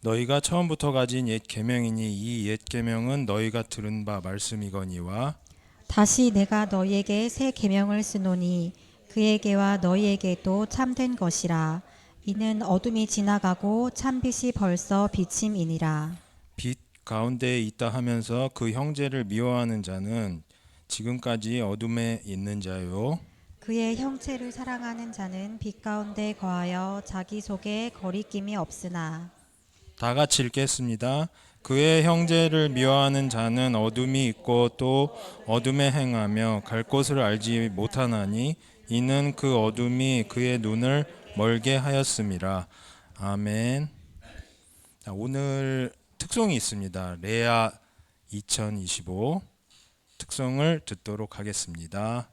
너희가 처음부터 가진 옛 계명이니 이 옛 계명은 너희가 들은 바 말씀이거니와 다시 내가 너희에게 새 계명을 쓰노니 그에게와 너희에게도 참된 것이라. 이는 어둠이 지나가고 참빛이 벌써 비침이니라. 빛 가운데에 있다 하면서 그 형제를 미워하는 자는 지금까지 어둠에 있는 자요. 그의 형체를 사랑하는 자는 빛 가운데 거하여 자기 속에 거리낌이 없으나. 다 같이 읽겠습니다. 그의 형제를 미워하는 자는 어둠이 있고 또 어둠에 행하며 갈 곳을 알지 못하나니 이는 그 어둠이 그의 눈을 멀게 하였음이라. 아멘. 자, 오늘 특송이 있습니다. 레아 2025 특송을 듣도록 하겠습니다.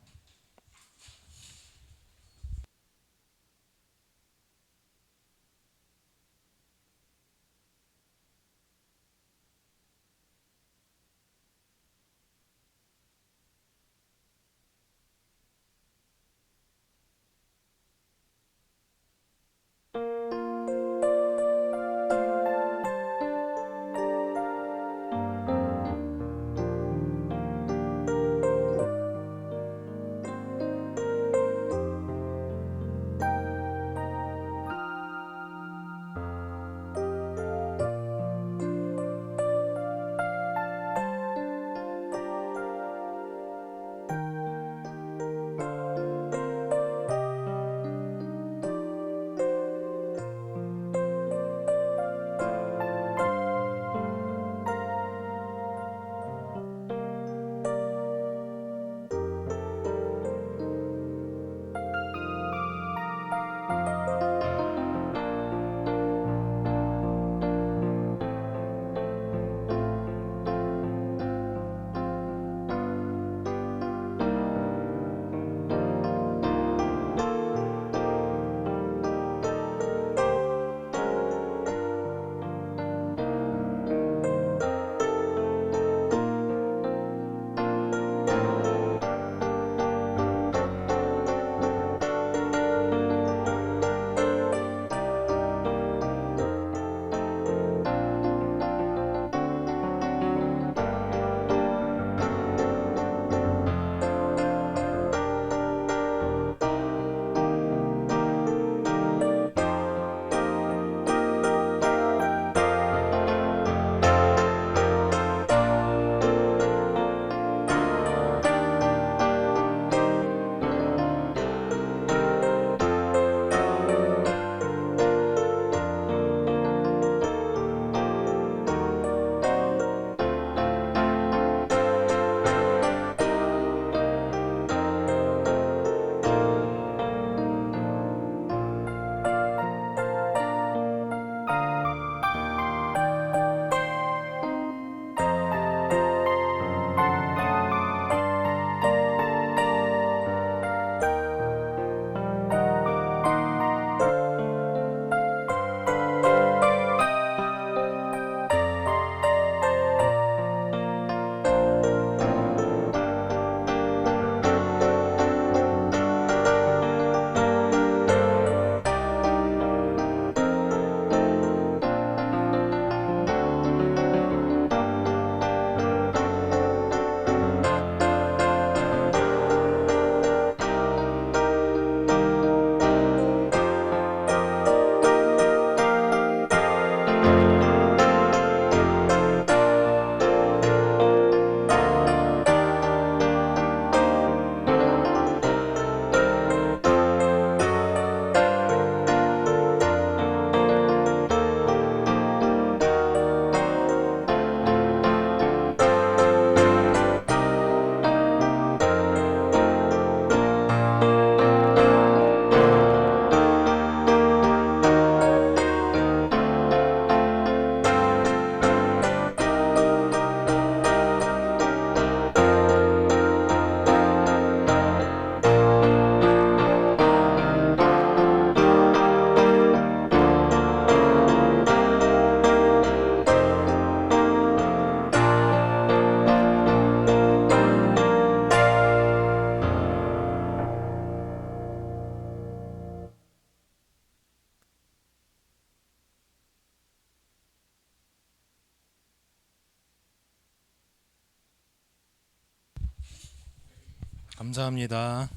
감사합니다.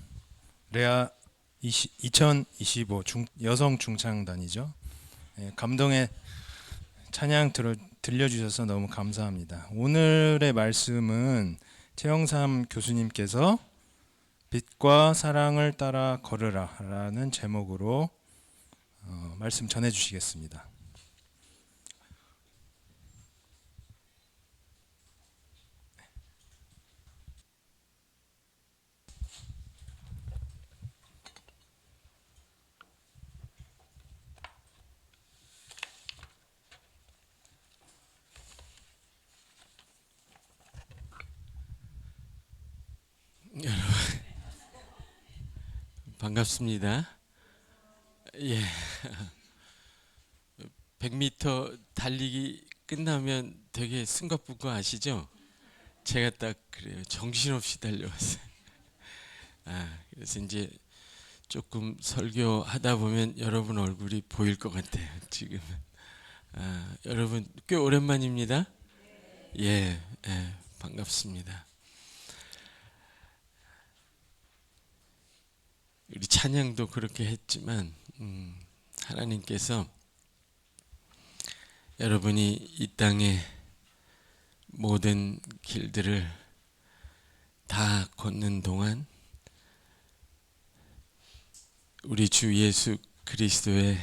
레아 2025 여성 중창단이죠. 예, 감동의 찬양 들려주셔서 너무 감사합니다. 오늘의 말씀은 최영삼 교수님께서 빛과 사랑을 따라 걸으라 라는 제목으로 말씀 전해주시겠습니다. 반갑습니다. 예. 100m 달리기 끝나면 되게 숨가쁘고 아시죠? 제가 딱 그래요. 정신없이 달려왔어요. 그래서 이제 조금 설교하다 보면 여러분 얼굴이 보일 것 같아요. 지금은. 여러분 꽤 오랜만입니다. 예, 반갑습니다. 우리 찬양도 그렇게 했지만 하나님께서 여러분이 이 땅의 모든 길들을 다 걷는 동안 우리 주 예수 그리스도의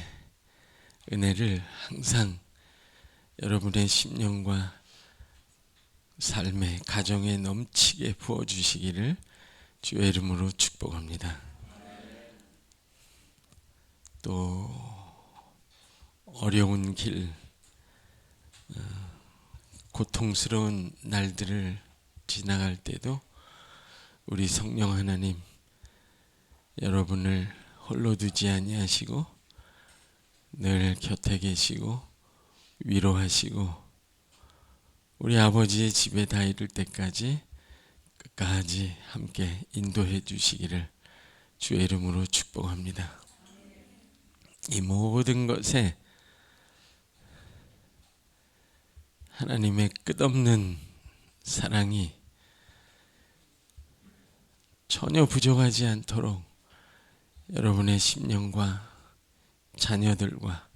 은혜를 항상 여러분의 심령과 삶의 가정에 넘치게 부어주시기를 주의 이름으로 축복합니다. 또 어려운 길, 고통스러운 날들을 지나갈 때도 우리 성령 하나님 여러분을 홀로 두지 아니하시고 늘 곁에 계시고 위로하시고 우리 아버지의 집에 다 이를 때까지 끝까지 함께 인도해 주시기를 주의 이름으로 축복합니다. 이 모든 것에 하나님의 끝없는 사랑이 전혀 부족하지 않도록 여러분의 심령과 자녀들과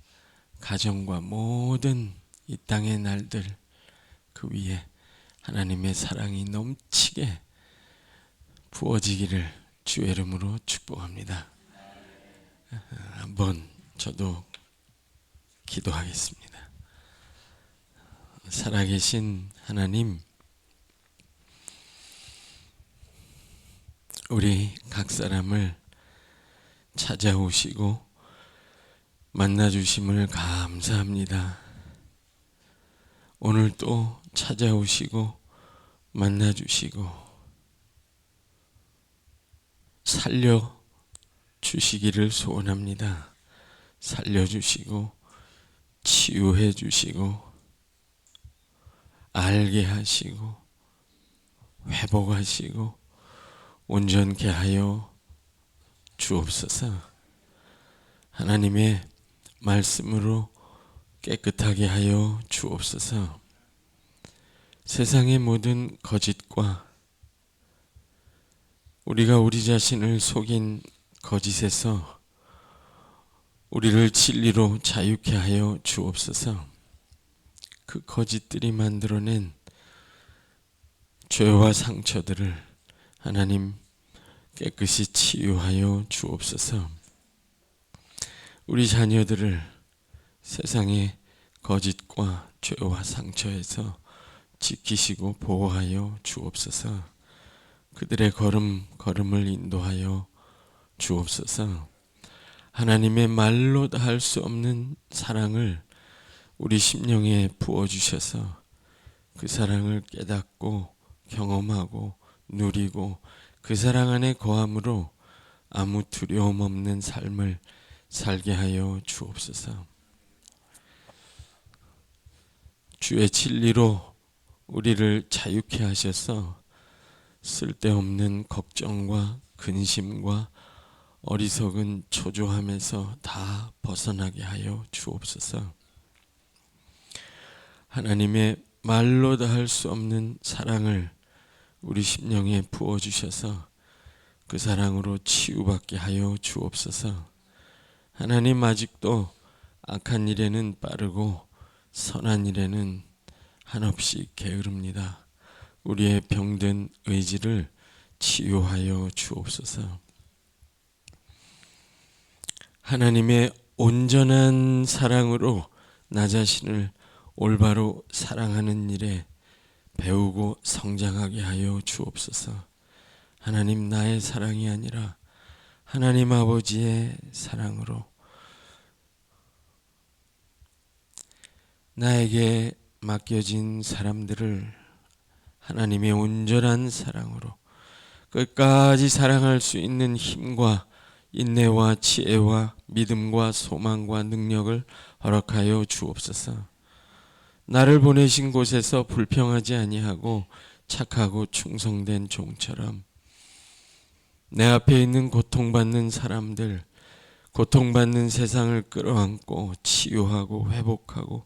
가정과 모든 이 땅의 날들 그 위에 하나님의 사랑이 넘치게 부어지기를 주의 이름으로 축복합니다. 한번 저도 기도하겠습니다. 살아계신 하나님, 우리 각 사람을 찾아오시고 만나주심을 감사합니다. 오늘 또 찾아오시고 만나주시고 살려주시기를 소원합니다. 살려주시고 치유해 주시고 알게 하시고 회복하시고 온전케 하여 주옵소서. 하나님의 말씀으로 깨끗하게 하여 주옵소서. 세상의 모든 거짓과 우리가 우리 자신을 속인 거짓에서 우리를 진리로 자유케 하여 주옵소서. 그 거짓들이 만들어낸 죄와 상처들을 하나님 깨끗이 치유하여 주옵소서. 우리 자녀들을 세상의 거짓과 죄와 상처에서 지키시고 보호하여 주옵소서. 그들의 걸음을 인도하여 주옵소서. 하나님의 말로 다 할 수 없는 사랑을 우리 심령에 부어주셔서 그 사랑을 깨닫고 경험하고 누리고 그 사랑 안에 거함으로 아무 두려움 없는 삶을 살게 하여 주옵소서. 주의 진리로 우리를 자유케 하셔서 쓸데없는 걱정과 근심과 어리석은 초조함에서 다 벗어나게 하여 주옵소서. 하나님의 말로 다 할 수 없는 사랑을 우리 심령에 부어주셔서 그 사랑으로 치유받게 하여 주옵소서. 하나님, 아직도 악한 일에는 빠르고 선한 일에는 한없이 게으릅니다. 우리의 병든 의지를 치유하여 주옵소서. 하나님의 온전한 사랑으로 나 자신을 올바로 사랑하는 일에 배우고 성장하게 하여 주옵소서. 하나님, 나의 사랑이 아니라 하나님 아버지의 사랑으로 나에게 맡겨진 사람들을 하나님의 온전한 사랑으로 끝까지 사랑할 수 있는 힘과 인내와 지혜와 믿음과 소망과 능력을 허락하여 주옵소서. 나를 보내신 곳에서 불평하지 아니하고 착하고 충성된 종처럼 내 앞에 있는 고통받는 사람들, 고통받는 세상을 끌어안고 치유하고 회복하고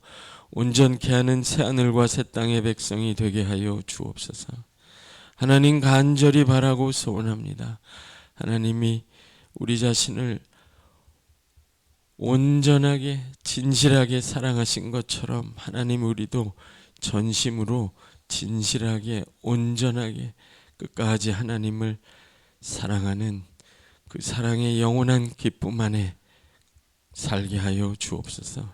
온전케 하는 새하늘과 새 땅의 백성이 되게 하여 주옵소서. 하나님, 간절히 바라고 소원합니다. 하나님이 우리 자신을 온전하게 진실하게 사랑하신 것처럼 하나님, 우리도 전심으로 진실하게 온전하게 끝까지 하나님을 사랑하는 그 사랑의 영원한 기쁨 안에 살게 하여 주옵소서.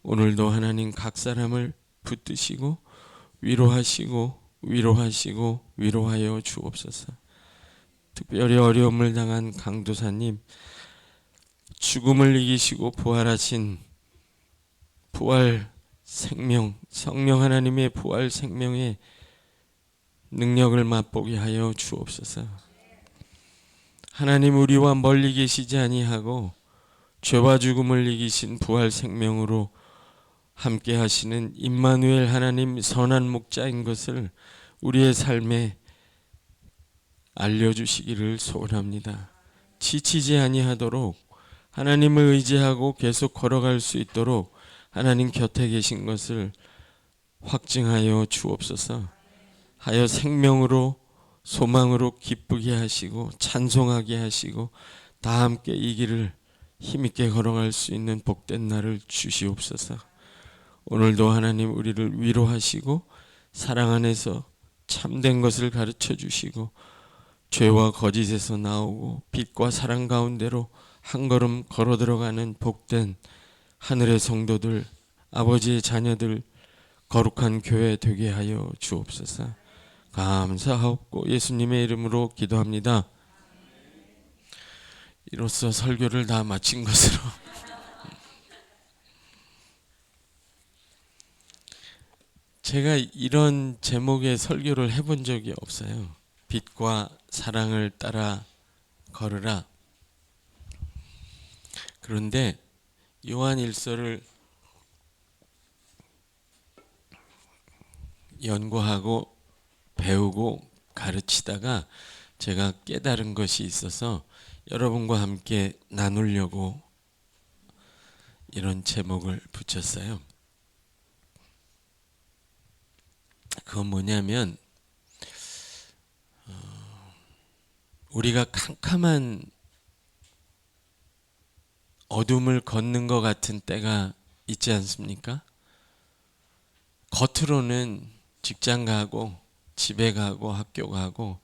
오늘도 하나님, 각 사람을 붙드시고 위로하시고 위로하여 주옵소서. 특별히 어려움을 당한 강도사님, 죽음을 이기시고 부활하신 부활 생명, 성령 하나님의 부활 생명의 능력을 맛보게 하여 주옵소서. 하나님, 우리와 멀리 계시지 아니하고 죄와 죽음을 이기신 부활 생명으로 함께 하시는 임마누엘 하나님 선한 목자인 것을 우리의 삶에 알려주시기를 소원합니다. 지치지 아니하도록 하나님을 의지하고 계속 걸어갈 수 있도록 하나님 곁에 계신 것을 확증하여 주옵소서. 하여 생명으로 소망으로 기쁘게 하시고 찬송하게 하시고 다 함께 이 길을 힘있게 걸어갈 수 있는 복된 날을 주시옵소서. 오늘도 하나님, 우리를 위로하시고 사랑 안에서 참된 것을 가르쳐 주시고 죄와 거짓에서 나오고 빛과 사랑 가운데로 한 걸음 걸어 들어가는 복된 하늘의 성도들, 아버지의 자녀들, 거룩한 교회 되게 하여 주옵소서. 감사하옵고 예수님의 이름으로 기도합니다. 이로써 설교를 다 마친 것으로 제가 이런 제목의 설교를 해본 적이 없어요. 빛과 사랑을 따라 걸으라. 그런데 요한일서를 연구하고 배우고 가르치다가 제가 깨달은 것이 있어서 여러분과 함께 나누려고 이런 제목을 붙였어요. 그건 뭐냐면 우리가 캄캄한 어둠을 걷는 것 같은 때가 있지 않습니까? 겉으로는 직장 가고 집에 가고 학교 가고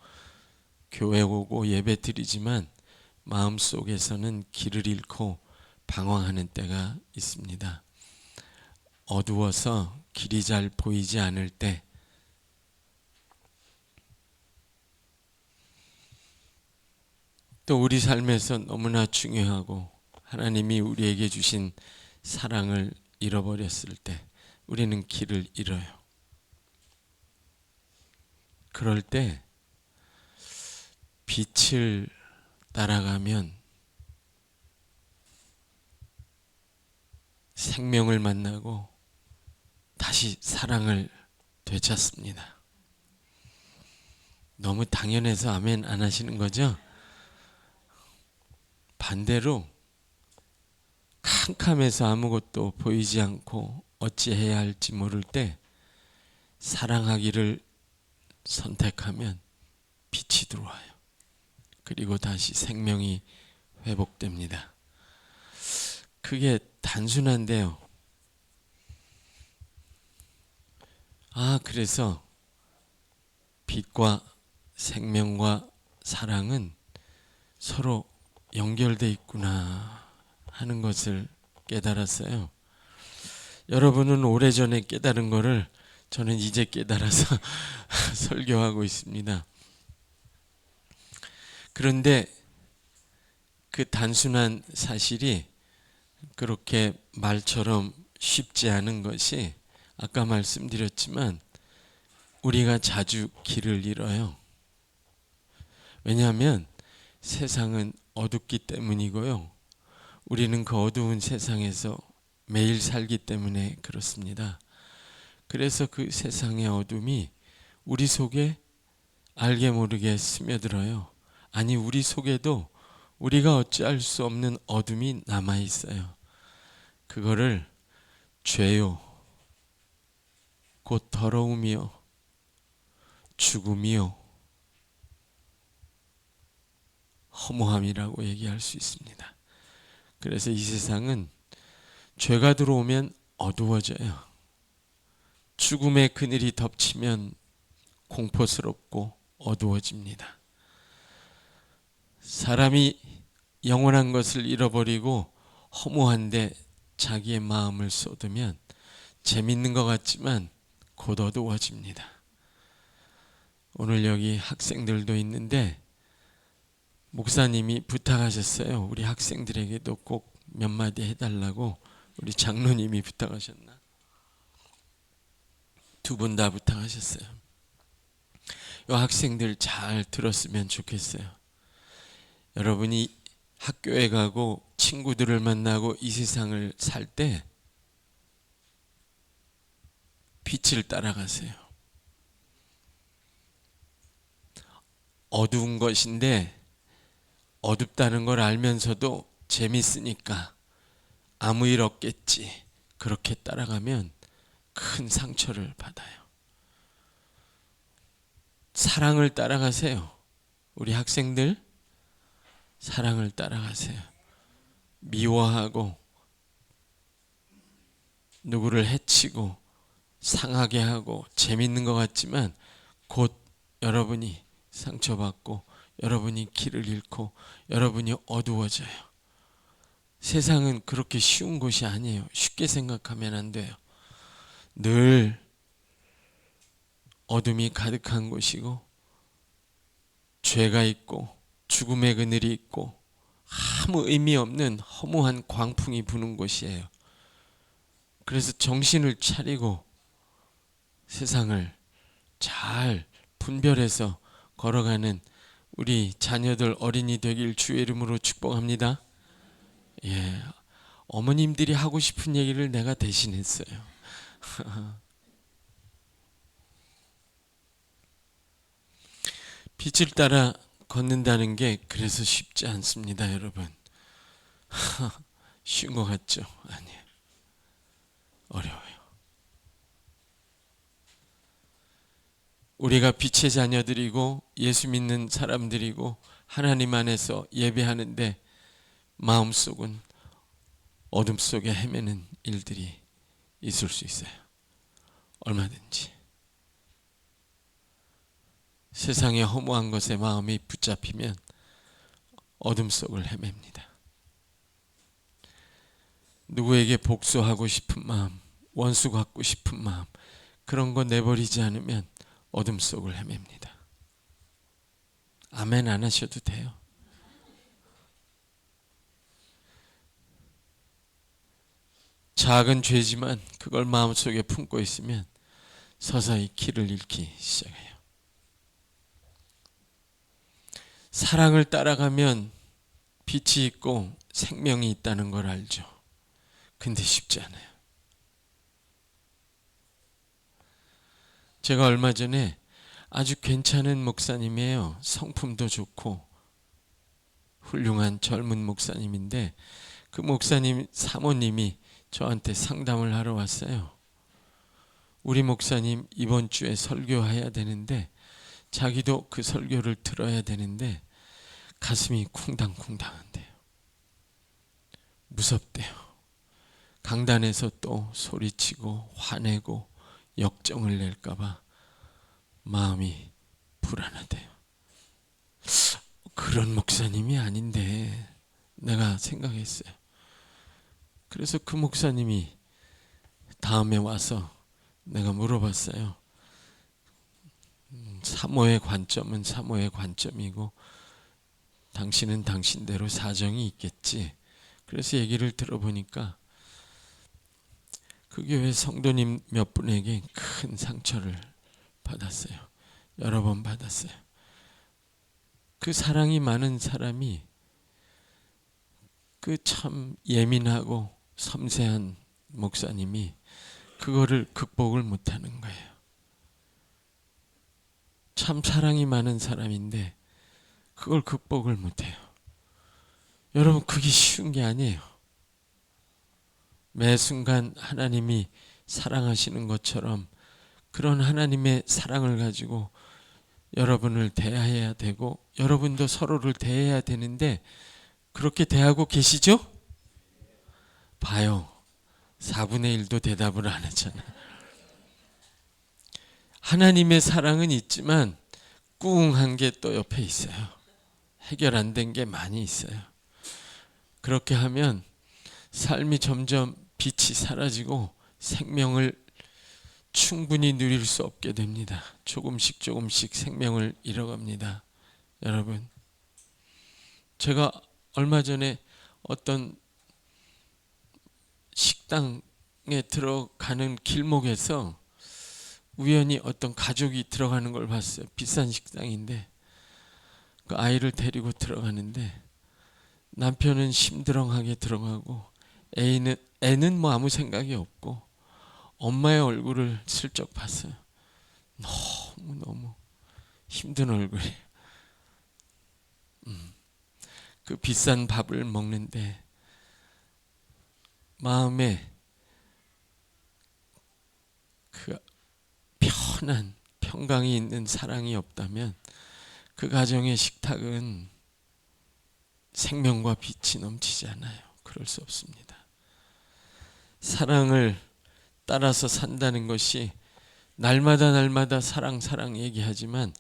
교회 오고 예배 드리지만 마음속에서는 길을 잃고 방황하는 때가 있습니다. 어두워서 길이 잘 보이지 않을 때, 또 우리 삶에서 너무나 중요하고 하나님이 우리에게 주신 사랑을 잃어버렸을 때 우리는 길을 잃어요. 그럴 때 빛을 따라가면 생명을 만나고 다시 사랑을 되찾습니다. 너무 당연해서 아멘 안 하시는 거죠? 반대로 캄캄해서 아무것도 보이지 않고 어찌해야 할지 모를 때 사랑하기를 선택하면 빛이 들어와요. 그리고 다시 생명이 회복됩니다. 그게 단순한데요. 그래서 빛과 생명과 사랑은 서로 연결돼 있구나 하는 것을 깨달았어요. 여러분은 오래전에 깨달은 거를 저는 이제 깨달아서 설교하고 있습니다. 그런데 그 단순한 사실이 그렇게 말처럼 쉽지 않은 것이 아까 말씀드렸지만 우리가 자주 길을 잃어요. 왜냐하면 세상은 어둡기 때문이고요. 우리는 그 어두운 세상에서 매일 살기 때문에 그렇습니다. 그래서 그 세상의 어둠이 우리 속에 알게 모르게 스며들어요. 아니, 우리 속에도 우리가 어찌할 수 없는 어둠이 남아 있어요. 그거를 죄요, 곧 더러움이요, 죽음이요, 허무함이라고 얘기할 수 있습니다. 그래서 이 세상은 죄가 들어오면 어두워져요. 죽음의 그늘이 덮치면 공포스럽고 어두워집니다. 사람이 영원한 것을 잃어버리고 허무한데 자기의 마음을 쏟으면 재밌는 것 같지만 곧 어두워집니다. 오늘 여기 학생들도 있는데 목사님이 부탁하셨어요. 우리 학생들에게도 꼭 몇 마디 해달라고. 우리 장로님이 부탁하셨나? 두 분 다 부탁하셨어요. 이 학생들 잘 들었으면 좋겠어요. 여러분이 학교에 가고 친구들을 만나고 이 세상을 살 때 빛을 따라가세요. 어두운 것인데 어둡다는 걸 알면서도 재밌으니까 아무 일 없겠지, 그렇게 따라가면 큰 상처를 받아요. 사랑을 따라가세요. 우리 학생들 사랑을 따라가세요. 미워하고 누구를 해치고 상하게 하고 재밌는 것 같지만 곧 여러분이 상처받고 여러분이 길을 잃고 여러분이 어두워져요. 세상은 그렇게 쉬운 곳이 아니에요. 쉽게 생각하면 안 돼요. 늘 어둠이 가득한 곳이고 죄가 있고 죽음의 그늘이 있고 아무 의미 없는 허무한 광풍이 부는 곳이에요. 그래서 정신을 차리고 세상을 잘 분별해서 걸어가는 우리 자녀들 어린이 되길 주의 이름으로 축복합니다. 예, 어머님들이 하고 싶은 얘기를 내가 대신했어요. 빛을 따라 걷는다는 게 그래서 쉽지 않습니다, 여러분. 쉬운 것 같죠? 아니에요. 어려워요. 우리가 빛의 자녀들이고 예수 믿는 사람들이고 하나님 안에서 예배하는데 마음속은 어둠 속에 헤매는 일들이 있을 수 있어요. 얼마든지. 세상의 허무한 것에 마음이 붙잡히면 어둠 속을 헤맵니다. 누구에게 복수하고 싶은 마음, 원수 갖고 싶은 마음, 그런 거 내버리지 않으면 어둠 속을 헤맵니다. 아멘 안 하셔도 돼요. 작은 죄지만 그걸 마음속에 품고 있으면 서서히 길을 잃기 시작해요. 사랑을 따라가면 빛이 있고 생명이 있다는 걸 알죠. 근데 쉽지 않아요. 제가 얼마 전에 아주 괜찮은 목사님이에요. 성품도 좋고 훌륭한 젊은 목사님인데 그 목사님 사모님이 저한테 상담을 하러 왔어요. 우리 목사님 이번 주에 설교해야 되는데 자기도 그 설교를 들어야 되는데 가슴이 쿵당쿵당한대요. 무섭대요. 강단에서 또 소리치고 화내고 역정을 낼까봐 마음이 불안하대요. 그런 목사님이 아닌데 내가 생각했어요. 그래서 그 목사님이 다음에 와서 내가 물어봤어요. 사모의 관점은 사모의 관점이고 당신은 당신대로 사정이 있겠지. 그래서 얘기를 들어보니까 그 교회 성도님 몇 분에게 큰 상처를 받았어요. 여러 번 받았어요. 그 사랑이 많은 사람이 그 참 예민하고 섬세한 목사님이 그거를 극복을 못하는 거예요. 참 사랑이 많은 사람인데 그걸 극복을 못해요. 여러분, 그게 쉬운 게 아니에요. 매 순간 하나님이 사랑하시는 것처럼 그런 하나님의 사랑을 가지고 여러분을 대해야 되고 여러분도 서로를 대해야 되는데 그렇게 대하고 계시죠? 봐요. 4분의 1도 대답을 안 하잖아. 하나님의 사랑은 있지만 꿍한 게 또 옆에 있어요. 해결 안 된 게 많이 있어요. 그렇게 하면 삶이 점점 빛이 사라지고 생명을 충분히 누릴 수 없게 됩니다. 조금씩 조금씩 생명을 잃어갑니다. 여러분, 제가 얼마 전에 어떤 식당에 들어가는 길목에서 우연히 어떤 가족이 들어가는 걸 봤어요. 비싼 식당인데 그 아이를 데리고 들어가는데 남편은 심드렁하게 들어가고 애는 뭐 아무 생각이 없고 엄마의 얼굴을 슬쩍 봤어요. 너무 힘든 얼굴이에요. 그 비싼 밥을 먹는데 마음에 그 편한 평강이 있는 사랑이 없다면 그 가정의 식탁은 생명과 빛이 넘치지 않아요. 그럴 수 없습니다. 사랑을 따라서 산다는 것이 날마다 사랑 얘기하지만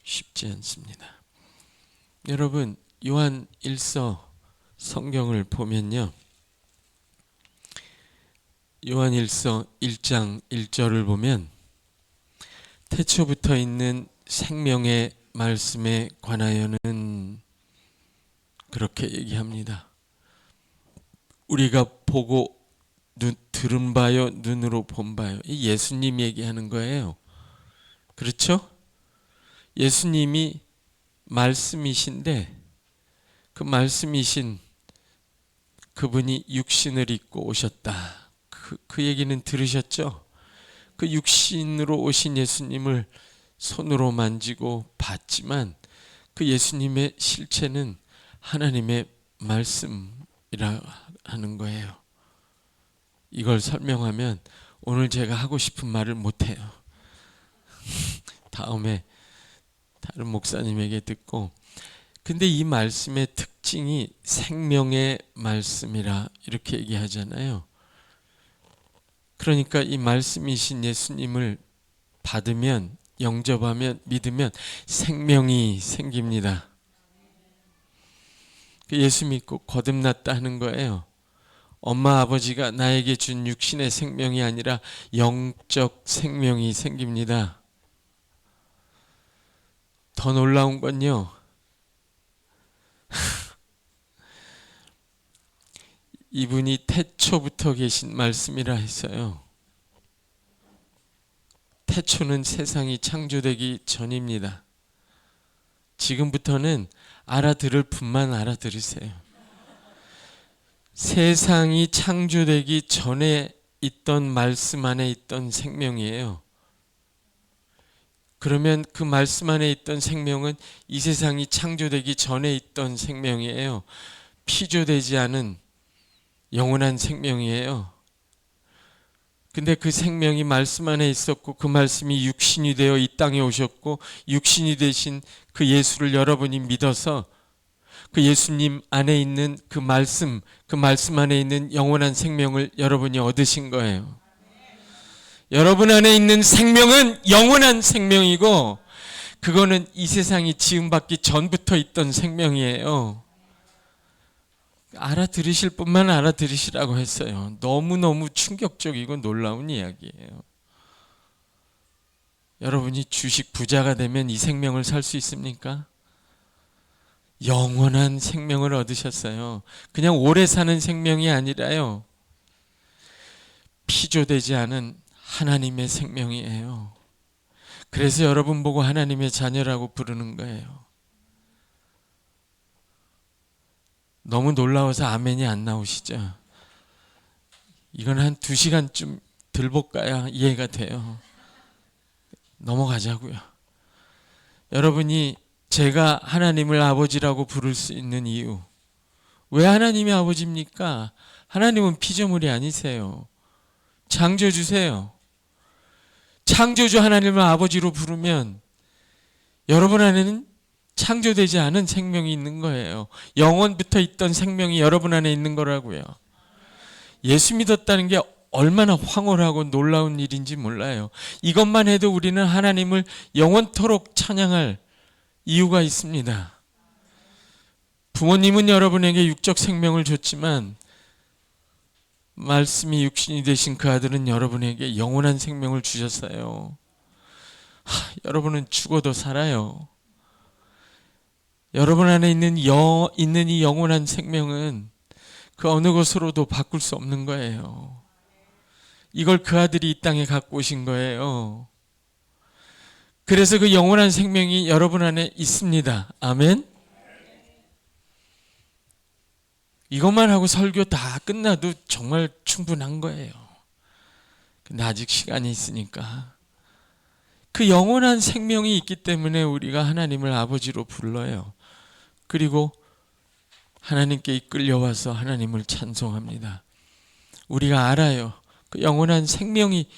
쉽지 않습니다. 여러분, 요한 1서 성경을 보면요, 요한 1서 1장 1절을 보면 태초부터 있는 생명의 말씀에 관하여는 그렇게 얘기합니다. 우리가 보고 들은 바요, 눈으로 본 바요. 이 예수님 얘기하는 거예요. 그렇죠? 예수님이 말씀이신데 그 말씀이신 그분이 육신을 입고 오셨다. 그 얘기는 들으셨죠? 그 육신으로 오신 예수님을 손으로 만지고 봤지만 그 예수님의 실체는 하나님의 말씀이라 하는 거예요. 이걸 설명하면 오늘 제가 하고 싶은 말을 못해요. 다음에 다른 목사님에게 듣고, 근데 이 말씀의 특징이 생명의 말씀이라 이렇게 얘기하잖아요. 그러니까 이 말씀이신 예수님을 받으면, 영접하면, 믿으면 생명이 생깁니다. 예수 믿고 거듭났다 하는 거예요. 엄마 아버지가 나에게 준 육신의 생명이 아니라 영적 생명이 생깁니다. 더 놀라운 건요, 이분이 태초부터 계신 말씀이라 했어요. 태초는 세상이 창조되기 전입니다. 지금부터는 알아들을 분만 알아들으세요. 세상이 창조되기 전에 있던 말씀 안에 있던 생명이에요. 그러면 그 말씀 안에 있던 생명은 이 세상이 창조되기 전에 있던 생명이에요. 피조되지 않은 영원한 생명이에요. 근데 그 생명이 말씀 안에 있었고 그 말씀이 육신이 되어 이 땅에 오셨고 육신이 되신 그 예수를 여러분이 믿어서 그 예수님 안에 있는 그 말씀 안에 있는 영원한 생명을 여러분이 얻으신 거예요. 여러분 안에 있는 생명은 영원한 생명이고 그거는 이 세상이 지음받기 전부터 있던 생명이에요. 알아들으실 분만 알아들으시라고 했어요. 너무너무 충격적이고 놀라운 이야기예요. 여러분이 주식 부자가 되면 이 생명을 살 수 있습니까? 영원한 생명을 얻으셨어요. 그냥 오래 사는 생명이 아니라요. 피조되지 않은 하나님의 생명이에요. 그래서 여러분 보고 하나님의 자녀라고 부르는 거예요. 너무 놀라워서 아멘이 안 나오시죠? 이건 한 2시간쯤 들 볼까야 이해가 돼요. 넘어가자고요. 여러분이 제가 하나님을 아버지라고 부를 수 있는 이유, 왜 하나님이 아버지입니까? 하나님은 피조물이 아니세요. 창조주세요. 창조주 하나님을 아버지로 부르면 여러분 안에는 창조되지 않은 생명이 있는 거예요. 영원부터 있던 생명이 여러분 안에 있는 거라고요. 예수 믿었다는 게 얼마나 황홀하고 놀라운 일인지 몰라요. 이것만 해도 우리는 하나님을 영원토록 찬양할 이유가 있습니다. 부모님은 여러분에게 육적 생명을 줬지만 말씀이 육신이 되신 그 아들은 여러분에게 영원한 생명을 주셨어요. 여러분은 죽어도 살아요. 여러분 안에 있는 이 영원한 생명은 그 어느 것으로도 바꿀 수 없는 거예요. 이걸 그 아들이 이 땅에 갖고 오신 거예요. 그래서 그 영원한 생명이 여러분 안에 있습니다. 아멘. 이것만 하고 설교 다 끝나도 정말 충분한 거예요. 근데 아직 시간이 있으니까 그 영원한 생명이 있기 때문에 우리가 하나님을 아버지로 불러요. 그리고 하나님께 이끌려와서 하나님을 찬송합니다. 우리가 알아요. 그 영원한 생명이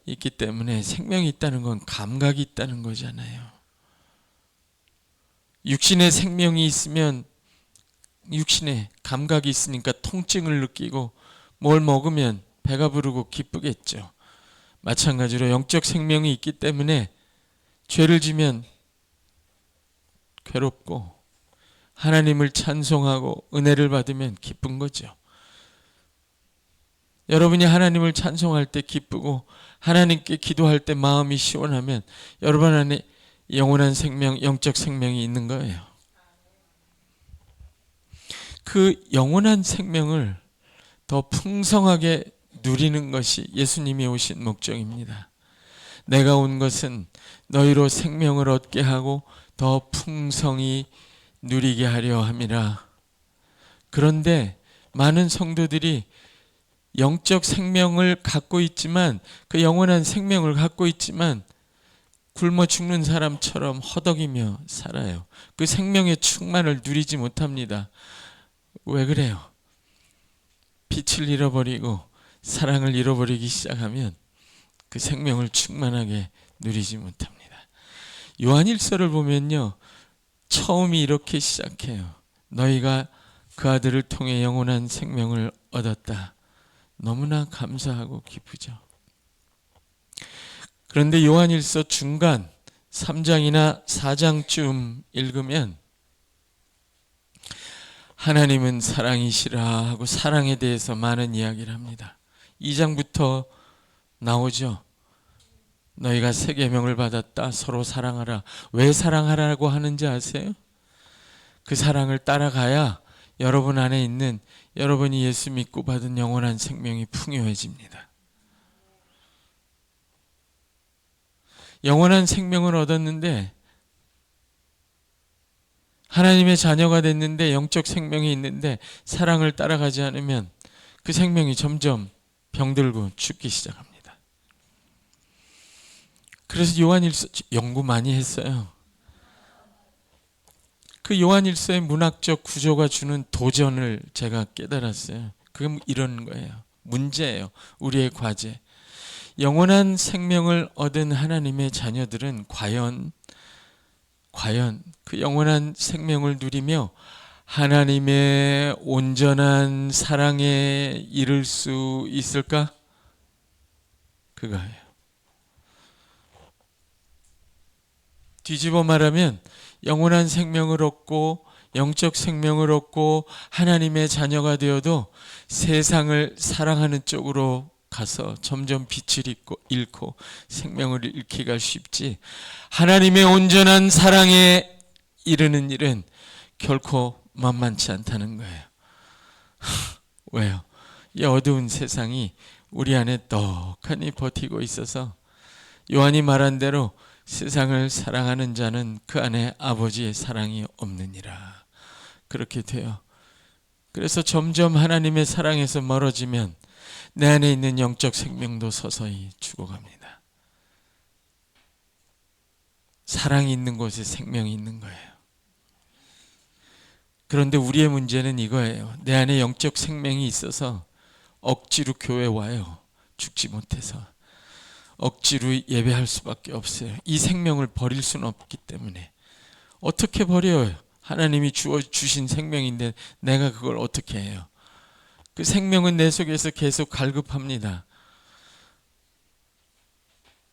있기 때문에, 생명이 있다는 건 감각이 있다는 거잖아요. 육신의 생명이 있으면 육신에 감각이 있으니까 통증을 느끼고 뭘 먹으면 배가 부르고 기쁘겠죠. 마찬가지로 영적 생명이 있기 때문에 죄를 지면 괴롭고 하나님을 찬송하고 은혜를 받으면 기쁜 거죠. 여러분이 하나님을 찬송할 때 기쁘고 하나님께 기도할 때 마음이 시원하면 여러분 안에 영원한 생명, 영적 생명이 있는 거예요. 그 영원한 생명을 더 풍성하게 누리는 것이 예수님이 오신 목적입니다. 내가 온 것은 너희로 생명을 얻게 하고 더 풍성히 누리게 하려 함이라. 그런데 많은 성도들이 영적 생명을 갖고 있지만, 그 영원한 생명을 갖고 있지만 굶어 죽는 사람처럼 허덕이며 살아요. 그 생명의 충만을 누리지 못합니다. 왜 그래요? 빛을 잃어버리고 사랑을 잃어버리기 시작하면 그 생명을 충만하게 누리지 못합니다. 요한일서를 보면요, 처음이 이렇게 시작해요. 너희가 그 아들을 통해 영원한 생명을 얻었다. 너무나 감사하고 기쁘죠. 그런데 요한일서 중간 3장이나 4장쯤 읽으면 하나님은 사랑이시라 하고 사랑에 대해서 많은 이야기를 합니다. 2장부터 나오죠. 너희가 새 계명을 받았다. 서로 사랑하라. 왜 사랑하라고 하는지 아세요? 그 사랑을 따라가야 여러분 안에 있는, 여러분이 예수 믿고 받은 영원한 생명이 풍요해집니다. 영원한 생명을 얻었는데, 하나님의 자녀가 됐는데, 영적 생명이 있는데 사랑을 따라가지 않으면 그 생명이 점점 병들고 죽기 시작합니다. 그래서 요한일서 연구 많이 했어요. 그 요한일서의 문학적 구조가 주는 도전을 제가 깨달았어요. 그게 이런 거예요. 문제예요. 우리의 과제. 영원한 생명을 얻은 하나님의 자녀들은 과연 그 영원한 생명을 누리며 하나님의 온전한 사랑에 이를 수 있을까? 그거예요. 뒤집어 말하면 영원한 생명을 얻고 영적 생명을 얻고 하나님의 자녀가 되어도 세상을 사랑하는 쪽으로 가서 점점 빛을 잃고 생명을 잃기가 쉽지, 하나님의 온전한 사랑에 이르는 일은 결코 만만치 않다는 거예요. 왜요? 이 어두운 세상이 우리 안에 떡하니 버티고 있어서 요한이 말한 대로 세상을 사랑하는 자는 그 안에 아버지의 사랑이 없느니라. 그렇게 돼요. 그래서 점점 하나님의 사랑에서 멀어지면 내 안에 있는 영적 생명도 서서히 죽어갑니다. 사랑이 있는 곳에 생명이 있는 거예요. 그런데 우리의 문제는 이거예요. 내 안에 영적 생명이 있어서 억지로 교회 와요. 죽지 못해서. 억지로 예배할 수밖에 없어요. 이 생명을 버릴 수는 없기 때문에. 어떻게 버려요? 하나님이 주신 생명인데 내가 그걸 어떻게 해요? 그 생명은 내 속에서 계속 갈급합니다.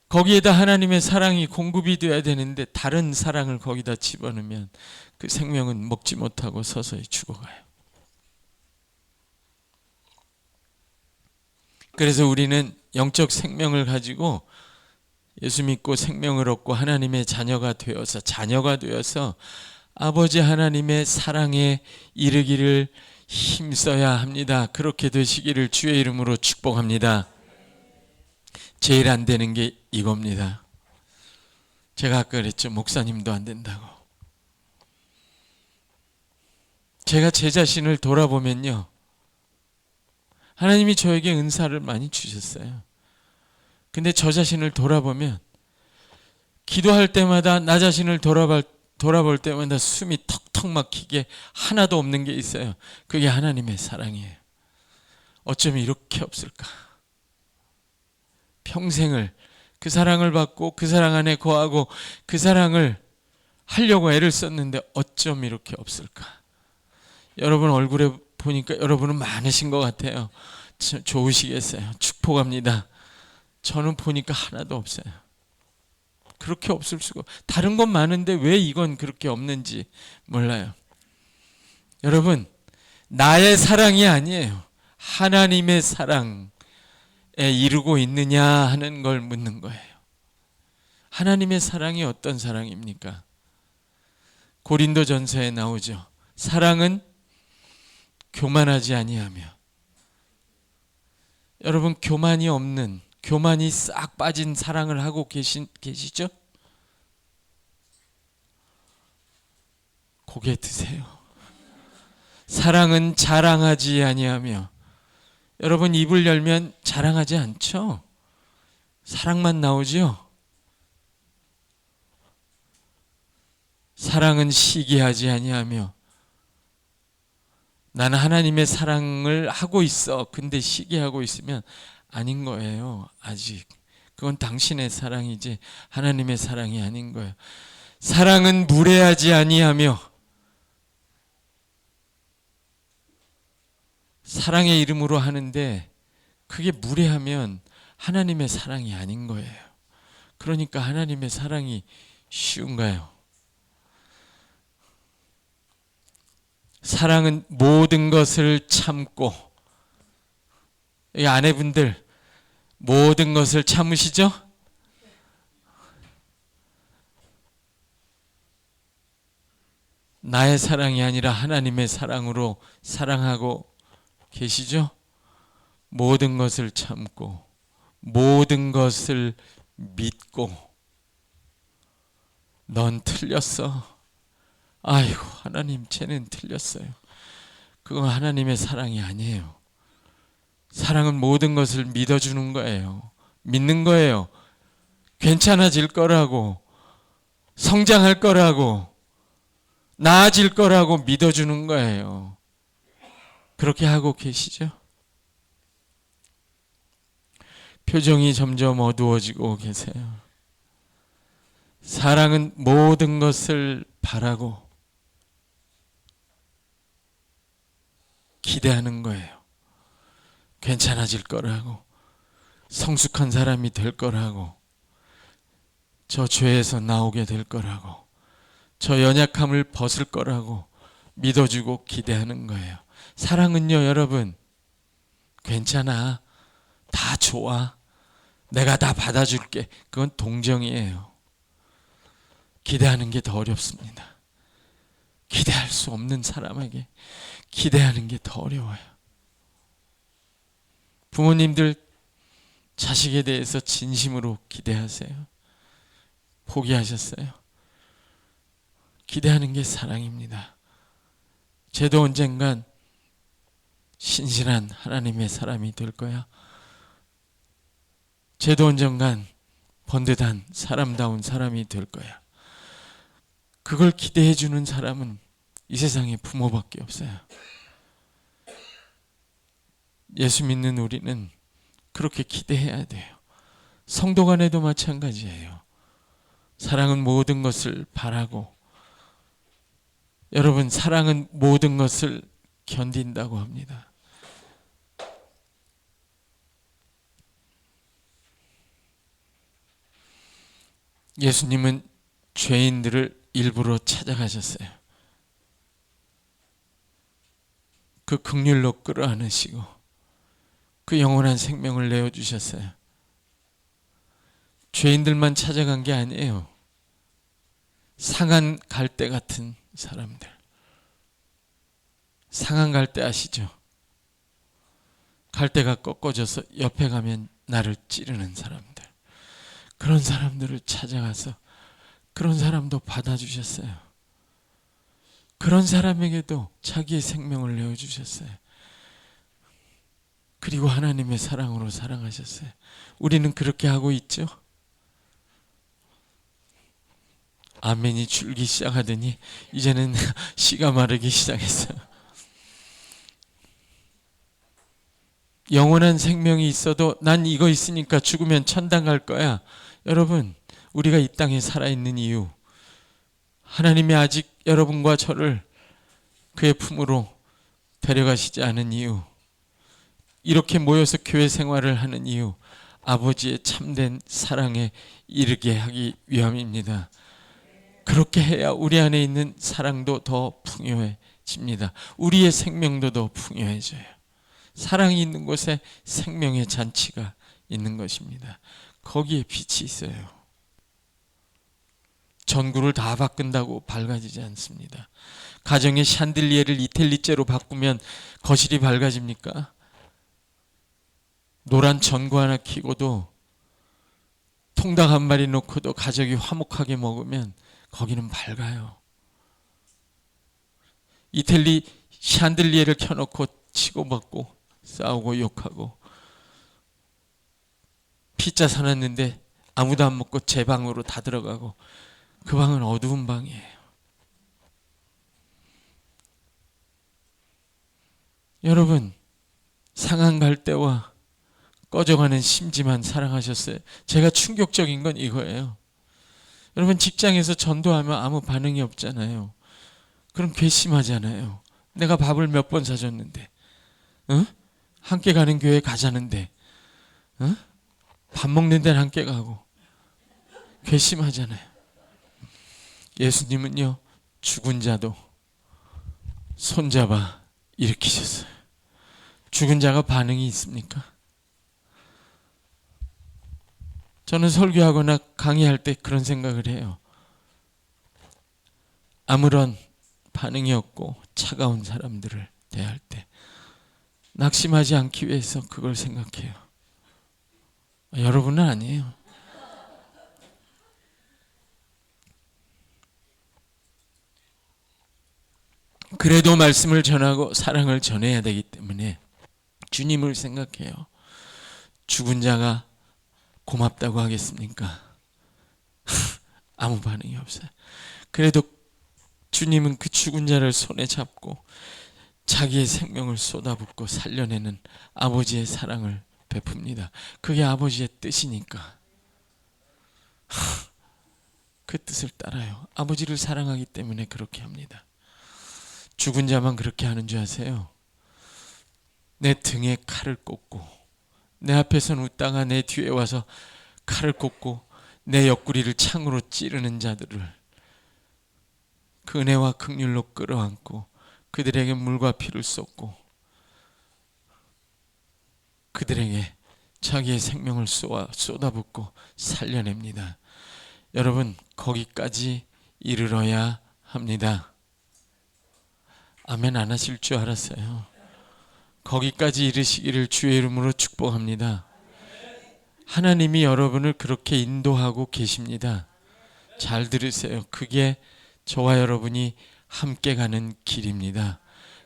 거기에다 하나님의 사랑이 공급이 돼야 되는데 다른 사랑을 거기다 집어넣으면 그 생명은 먹지 못하고 서서히 죽어가요. 그래서 우리는 영적 생명을 가지고 예수 믿고 생명을 얻고 하나님의 자녀가 되어서 아버지 하나님의 사랑에 이르기를 힘써야 합니다. 그렇게 되시기를 주의 이름으로 축복합니다. 제일 안 되는 게 이겁니다. 제가 아까 그랬죠. 목사님도 안 된다고. 제가 제 자신을 돌아보면요, 하나님이 저에게 은사를 많이 주셨어요. 근데 저 자신을 돌아보면 기도할 때마다 나 자신을 돌아볼 때마다 숨이 턱턱 막히게 하나도 없는 게 있어요. 그게 하나님의 사랑이에요. 어쩜 이렇게 없을까? 평생을 그 사랑을 받고 그 사랑 안에 거하고 그 사랑을 하려고 애를 썼는데 어쩜 이렇게 없을까? 여러분 얼굴에 보니까 여러분은 많으신 것 같아요. 좋으시겠어요. 축복합니다. 저는 보니까 하나도 없어요. 그렇게 없을 수가. 다른 건 많은데 왜 이건 그렇게 없는지 몰라요. 여러분, 나의 사랑이 아니에요. 하나님의 사랑에 이루고 있느냐 하는 걸 묻는 거예요. 하나님의 사랑이 어떤 사랑입니까? 고린도전서에 나오죠. 사랑은 교만하지 아니하며. 여러분, 교만이 싹 빠진 사랑을 하고 계시죠? 고개 드세요. 사랑은 자랑하지 아니하며. 여러분, 입을 열면 자랑하지 않죠? 사랑만 나오죠? 사랑은 시기하지 아니하며. 나는 하나님의 사랑을 하고 있어. 근데 시기하고 있으면 아닌 거예요. 아직. 그건 당신의 사랑이지 하나님의 사랑이 아닌 거예요. 사랑은 무례하지 아니하며. 사랑의 이름으로 하는데 그게 무례하면 하나님의 사랑이 아닌 거예요. 그러니까 하나님의 사랑이 쉬운가요? 사랑은 모든 것을 참고. 이 아내분들 모든 것을 참으시죠? 나의 사랑이 아니라 하나님의 사랑으로 사랑하고 계시죠? 모든 것을 참고 모든 것을 믿고. 넌 틀렸어. 아이고, 하나님, 쟤는 틀렸어요. 그건 하나님의 사랑이 아니에요. 사랑은 모든 것을 믿어주는 거예요. 믿는 거예요. 괜찮아질 거라고, 성장할 거라고, 나아질 거라고 믿어주는 거예요. 그렇게 하고 계시죠? 표정이 점점 어두워지고 계세요. 사랑은 모든 것을 바라고 기대하는 거예요. 괜찮아질 거라고, 성숙한 사람이 될 거라고, 저 죄에서 나오게 될 거라고, 저 연약함을 벗을 거라고 믿어주고 기대하는 거예요. 사랑은요, 여러분, 괜찮아, 다 좋아, 내가 다 받아줄게, 그건 동정이에요. 기대하는 게 더 어렵습니다. 기대할 수 없는 사람에게 기대하는 게 더 어려워요. 부모님들 자식에 대해서 진심으로 기대하세요? 포기하셨어요? 기대하는 게 사랑입니다. 쟤도 언젠간 신실한 하나님의 사람이 될 거야. 쟤도 언젠간 번듯한 사람다운 사람이 될 거야. 그걸 기대해 주는 사람은 이 세상에 부모밖에 없어요. 예수 믿는 우리는 그렇게 기대해야 돼요. 성도 간에도 마찬가지예요. 사랑은 모든 것을 바라고, 여러분, 사랑은 모든 것을 견딘다고 합니다. 예수님은 죄인들을 일부러 찾아가셨어요. 그 긍휼로 끌어안으시고 그 영원한 생명을 내어주셨어요. 죄인들만 찾아간 게 아니에요. 상한 갈대 같은 사람들. 상한 갈대 아시죠? 갈대가 꺾어져서 옆에 가면 나를 찌르는 사람들. 그런 사람들을 찾아가서 그런 사람도 받아주셨어요. 그런 사람에게도 자기의 생명을 내어주셨어요. 그리고 하나님의 사랑으로 사랑하셨어요. 우리는 그렇게 하고 있죠? 아멘이 줄기 시작하더니 이제는 씨가 마르기 시작했어요. 영원한 생명이 있어도 난 이거 있으니까 죽으면 천당 갈 거야. 여러분, 우리가 이 땅에 살아있는 이유, 하나님이 아직 여러분과 저를 그의 품으로 데려가시지 않은 이유, 이렇게 모여서 교회 생활을 하는 이유, 아버지의 참된 사랑에 이르게 하기 위함입니다. 그렇게 해야 우리 안에 있는 사랑도 더 풍요해집니다. 우리의 생명도 더 풍요해져요. 사랑이 있는 곳에 생명의 잔치가 있는 것입니다. 거기에 빛이 있어요. 전구를 다 바꾼다고 밝아지지 않습니다. 가정의 샹들리에를 이탈리째로 바꾸면 거실이 밝아집니까? 노란 전구 하나 켜고도, 통닭 한 마리 놓고도 가족이 화목하게 먹으면 거기는 밝아요. 이탈리 샹들리에를 켜놓고 치고받고 싸우고 욕하고, 피자 사놨는데 아무도 안 먹고 제 방으로 다 들어가고, 그 방은 어두운 방이에요. 여러분, 상한 갈대와 꺼져가는 심지만 사랑하셨어요. 제가 충격적인 건 이거예요. 여러분, 직장에서 전도하면 아무 반응이 없잖아요. 그럼 괘씸하잖아요. 내가 밥을 몇 번 사줬는데, 응? 함께 가는 교회 가자는데, 응? 밥 먹는 데는 함께 가고, 괘씸하잖아요. 예수님은요, 죽은 자도 손잡아 일으키셨어요. 죽은 자가 반응이 있습니까? 저는 설교하거나 강의할 때 그런 생각을 해요. 아무런 반응이 없고 차가운 사람들을 대할 때 낙심하지 않기 위해서 그걸 생각해요. 여러분은 아니에요. 그래도 말씀을 전하고 사랑을 전해야 되기 때문에 주님을 생각해요. 죽은 자가 고맙다고 하겠습니까? 아무 반응이 없어요. 그래도 주님은 그 죽은 자를 손에 잡고 자기의 생명을 쏟아붓고 살려내는 아버지의 사랑을 베풉니다. 그게 아버지의 뜻이니까 그 뜻을 따라요. 아버지를 사랑하기 때문에 그렇게 합니다. 죽은 자만 그렇게 하는 줄 아세요? 내 등에 칼을 꽂고 내 앞에서는 웃다가 내 뒤에 와서 칼을 꽂고 내 옆구리를 창으로 찌르는 자들을 그 은혜와 긍휼로 끌어안고 그들에게 물과 피를 쏟고 그들에게 자기의 생명을 쏟아붓고 살려냅니다. 여러분, 거기까지 이르러야 합니다. 아멘 안 하실 줄 알았어요. 거기까지 이르시기를 주의 이름으로 축복합니다. 하나님이 여러분을 그렇게 인도하고 계십니다. 잘 들으세요. 그게 저와 여러분이 함께 가는 길입니다.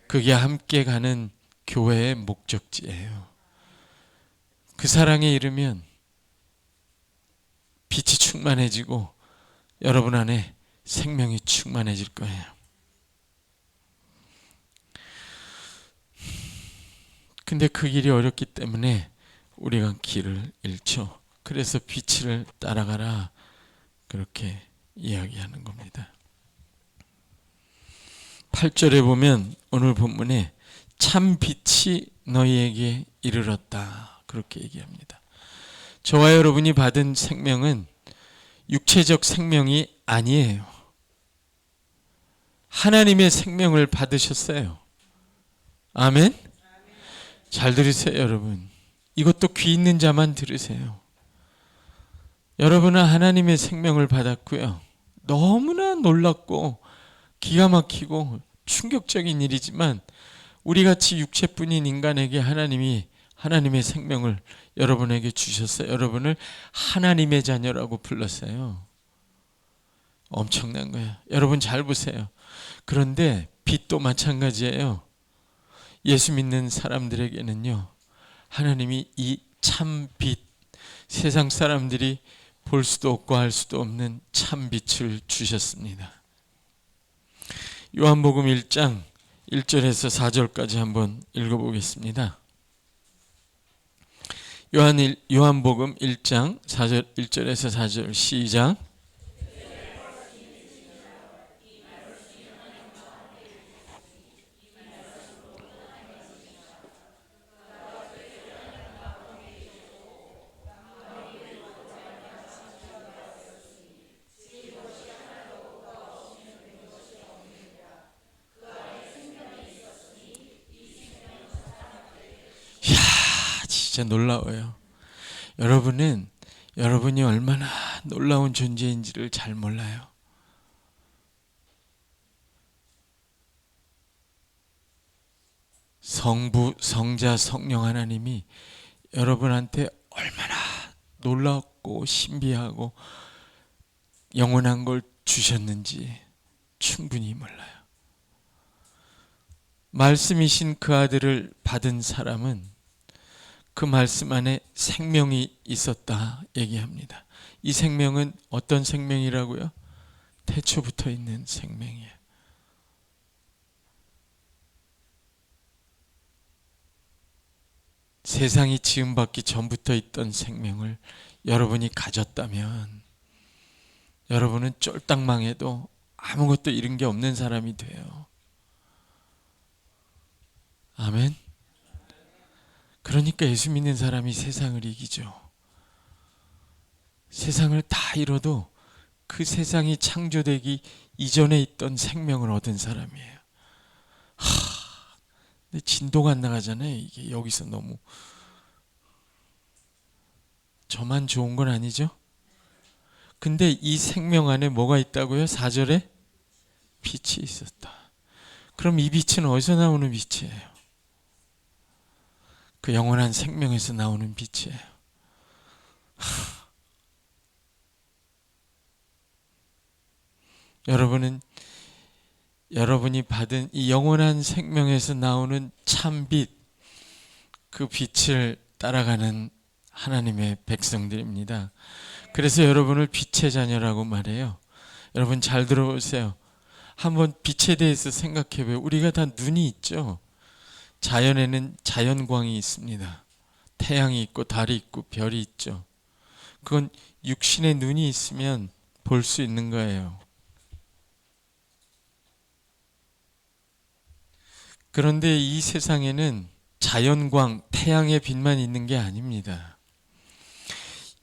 그게 함께 가는 교회의 목적지예요. 그 사랑에 이르면 빛이 충만해지고 여러분 안에 생명이 충만해질 거예요. 근데 그 길이 어렵기 때문에 우리가 길을 잃죠. 그래서 빛을 따라가라 그렇게 이야기하는 겁니다. 8절에 보면 오늘 본문에 참 빛이 너희에게 이르렀다 그렇게 얘기합니다. 저와 여러분이 받은 생명은 육체적 생명이 아니에요. 하나님의 생명을 받으셨어요. 아멘? 잘 들으세요, 여러분. 이것도 귀 있는 자만 들으세요. 여러분은 하나님의 생명을 받았고요. 너무나 놀랍고 기가 막히고 충격적인 일이지만 우리같이 육체뿐인 인간에게 하나님이 하나님의 생명을 여러분에게 주셨어요. 여러분을 하나님의 자녀라고 불렀어요. 엄청난 거예요. 여러분 잘 보세요. 그런데 빛도 마찬가지예요. 예수 믿는 사람들에게는요, 하나님이 이 참 빛, 세상 사람들이 볼 수도 없고 알 수도 없는 참 빛을 주셨습니다. 요한복음 1장 1절에서 4절까지 한번 읽어보겠습니다. 요한복음 1장 1절에서 4절 시작. 진짜 놀라워요. 여러분이 얼마나 놀라운 존재인지를 잘 몰라요. 성부, 성자, 성령 하나님이 여러분한테 얼마나 놀랍고 신비하고 영원한 걸 주셨는지 충분히 몰라요. 말씀이신 그 아들을 받은 사람은 그 말씀 안에 생명이 있었다 얘기합니다. 이 생명은 어떤 생명이라고요? 태초부터 있는 생명이에요. 세상이 지음받기 전부터 있던 생명을 여러분이 가졌다면 여러분은 쫄딱 망해도 아무것도 잃은 게 없는 사람이 돼요. 아멘. 그러니까 예수 믿는 사람이 세상을 이기죠. 세상을 다 잃어도 그 세상이 창조되기 이전에 있던 생명을 얻은 사람이에요. 근데 진도가 안 나가잖아요. 이게 여기서 너무 저만 좋은 건 아니죠? 근데 이 생명 안에 뭐가 있다고요? 4절에 빛이 있었다. 그럼 이 빛은 어디서 나오는 빛이에요? 그 영원한 생명에서 나오는 빛이에요. 여러분이 받은 이 영원한 생명에서 나오는 참빛, 그 빛을 따라가는 하나님의 백성들입니다. 그래서 여러분을 빛의 자녀라고 말해요. 여러분 잘 들어보세요. 한번 빛에 대해서 생각해봐요. 우리가 다 눈이 있죠. 자연에는 자연광이 있습니다. 태양이 있고 달이 있고 별이 있죠. 그건 육신의 눈이 있으면 볼 수 있는 거예요. 그런데 이 세상에는 자연광, 태양의 빛만 있는 게 아닙니다.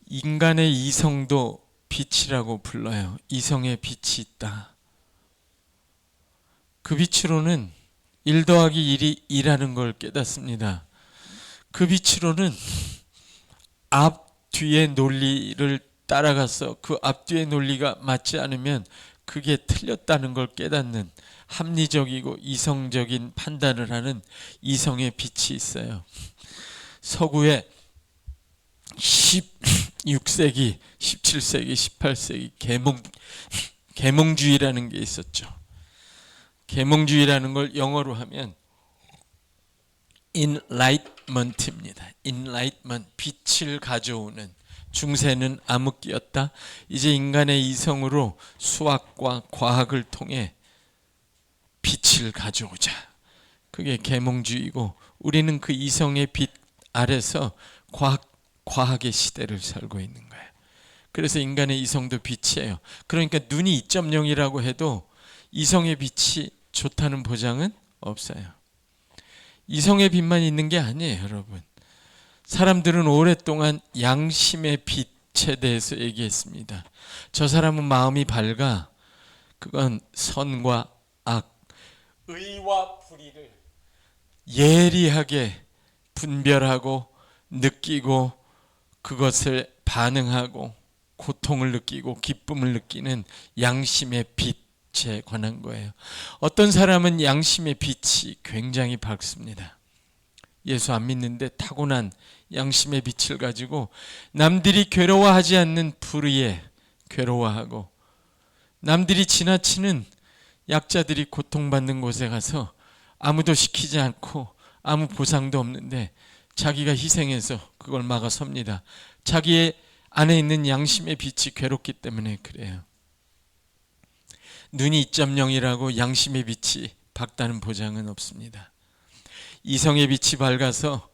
인간의 이성도 빛이라고 불러요. 이성의 빛이 있다. 그 빛으로는 1 더하기 1이 2라는 걸 깨닫습니다. 그 빛으로는 앞뒤의 논리를 따라가서 그 앞뒤의 논리가 맞지 않으면 그게 틀렸다는 걸 깨닫는 합리적이고 이성적인 판단을 하는 이성의 빛이 있어요. 서구에 16세기, 17세기, 18세기 계몽주의라는 게 있었죠. 계몽주의라는 걸 영어로 하면 Enlightenment입니다. Enlightenment, 빛을 가져오는. 중세는 암흑기였다. 이제 인간의 이성으로 수학과 과학을 통해 빛을 가져오자. 그게 계몽주의고, 우리는 그 이성의 빛 아래서 과학의 시대를 살고 있는 거예요. 그래서 인간의 이성도 빛이에요. 그러니까 눈이 2.0이라고 해도 이성의 빛이 좋다는 보장은 없어요. 이성의 빛만 있는 게 아니에요, 여러분. 사람들은 오랫동안 양심의 빛에 대해서 얘기했습니다. 저 사람은 마음이 밝아. 그건 선과 악, 의와 불의를 예리하게 분별하고 느끼고 그것을 반응하고 고통을 느끼고 기쁨을 느끼는 양심의 빛에 관한 거예요. 어떤 사람은 양심의 빛이 굉장히 밝습니다. 예수 안 믿는데 타고난 양심의 빛을 가지고 남들이 괴로워하지 않는 불의에 괴로워하고, 남들이 지나치는 약자들이 고통받는 곳에 가서 아무도 시키지 않고 아무 보상도 없는데 자기가 희생해서 그걸 막아섭니다. 자기의 안에 있는 양심의 빛이 괴롭기 때문에 그래요. 눈이 2.0이라고 양심의 빛이 밝다는 보장은 없습니다. 이성의 빛이 밝아서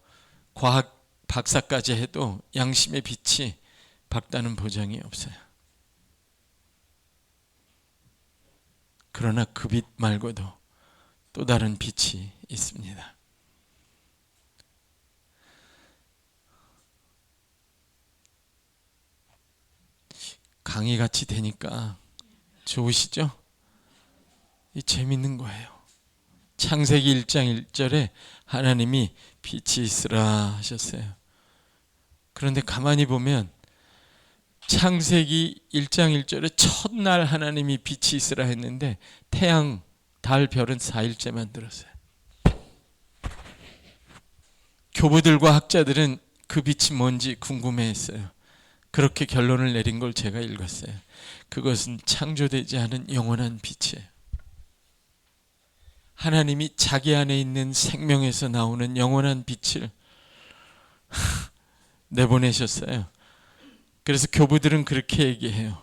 과학 박사까지 해도 양심의 빛이 밝다는 보장이 없어요. 그러나 그 빛 말고도 또 다른 빛이 있습니다. 강의같이 되니까 좋으시죠? 이 재밌는 거예요. 창세기 1장 1절에 하나님이 빛이 있으라 하셨어요. 그런데 가만히 보면 창세기 1장 1절에 첫날 하나님이 빛이 있으라 했는데 태양, 달, 별은 4일째 만들었어요. 교부들과 학자들은 그 빛이 뭔지 궁금해했어요. 그렇게 결론을 내린 걸 제가 읽었어요. 그것은 창조되지 않은 영원한 빛이에요. 하나님이 자기 안에 있는 생명에서 나오는 영원한 빛을 내보내셨어요. 그래서 교부들은 그렇게 얘기해요.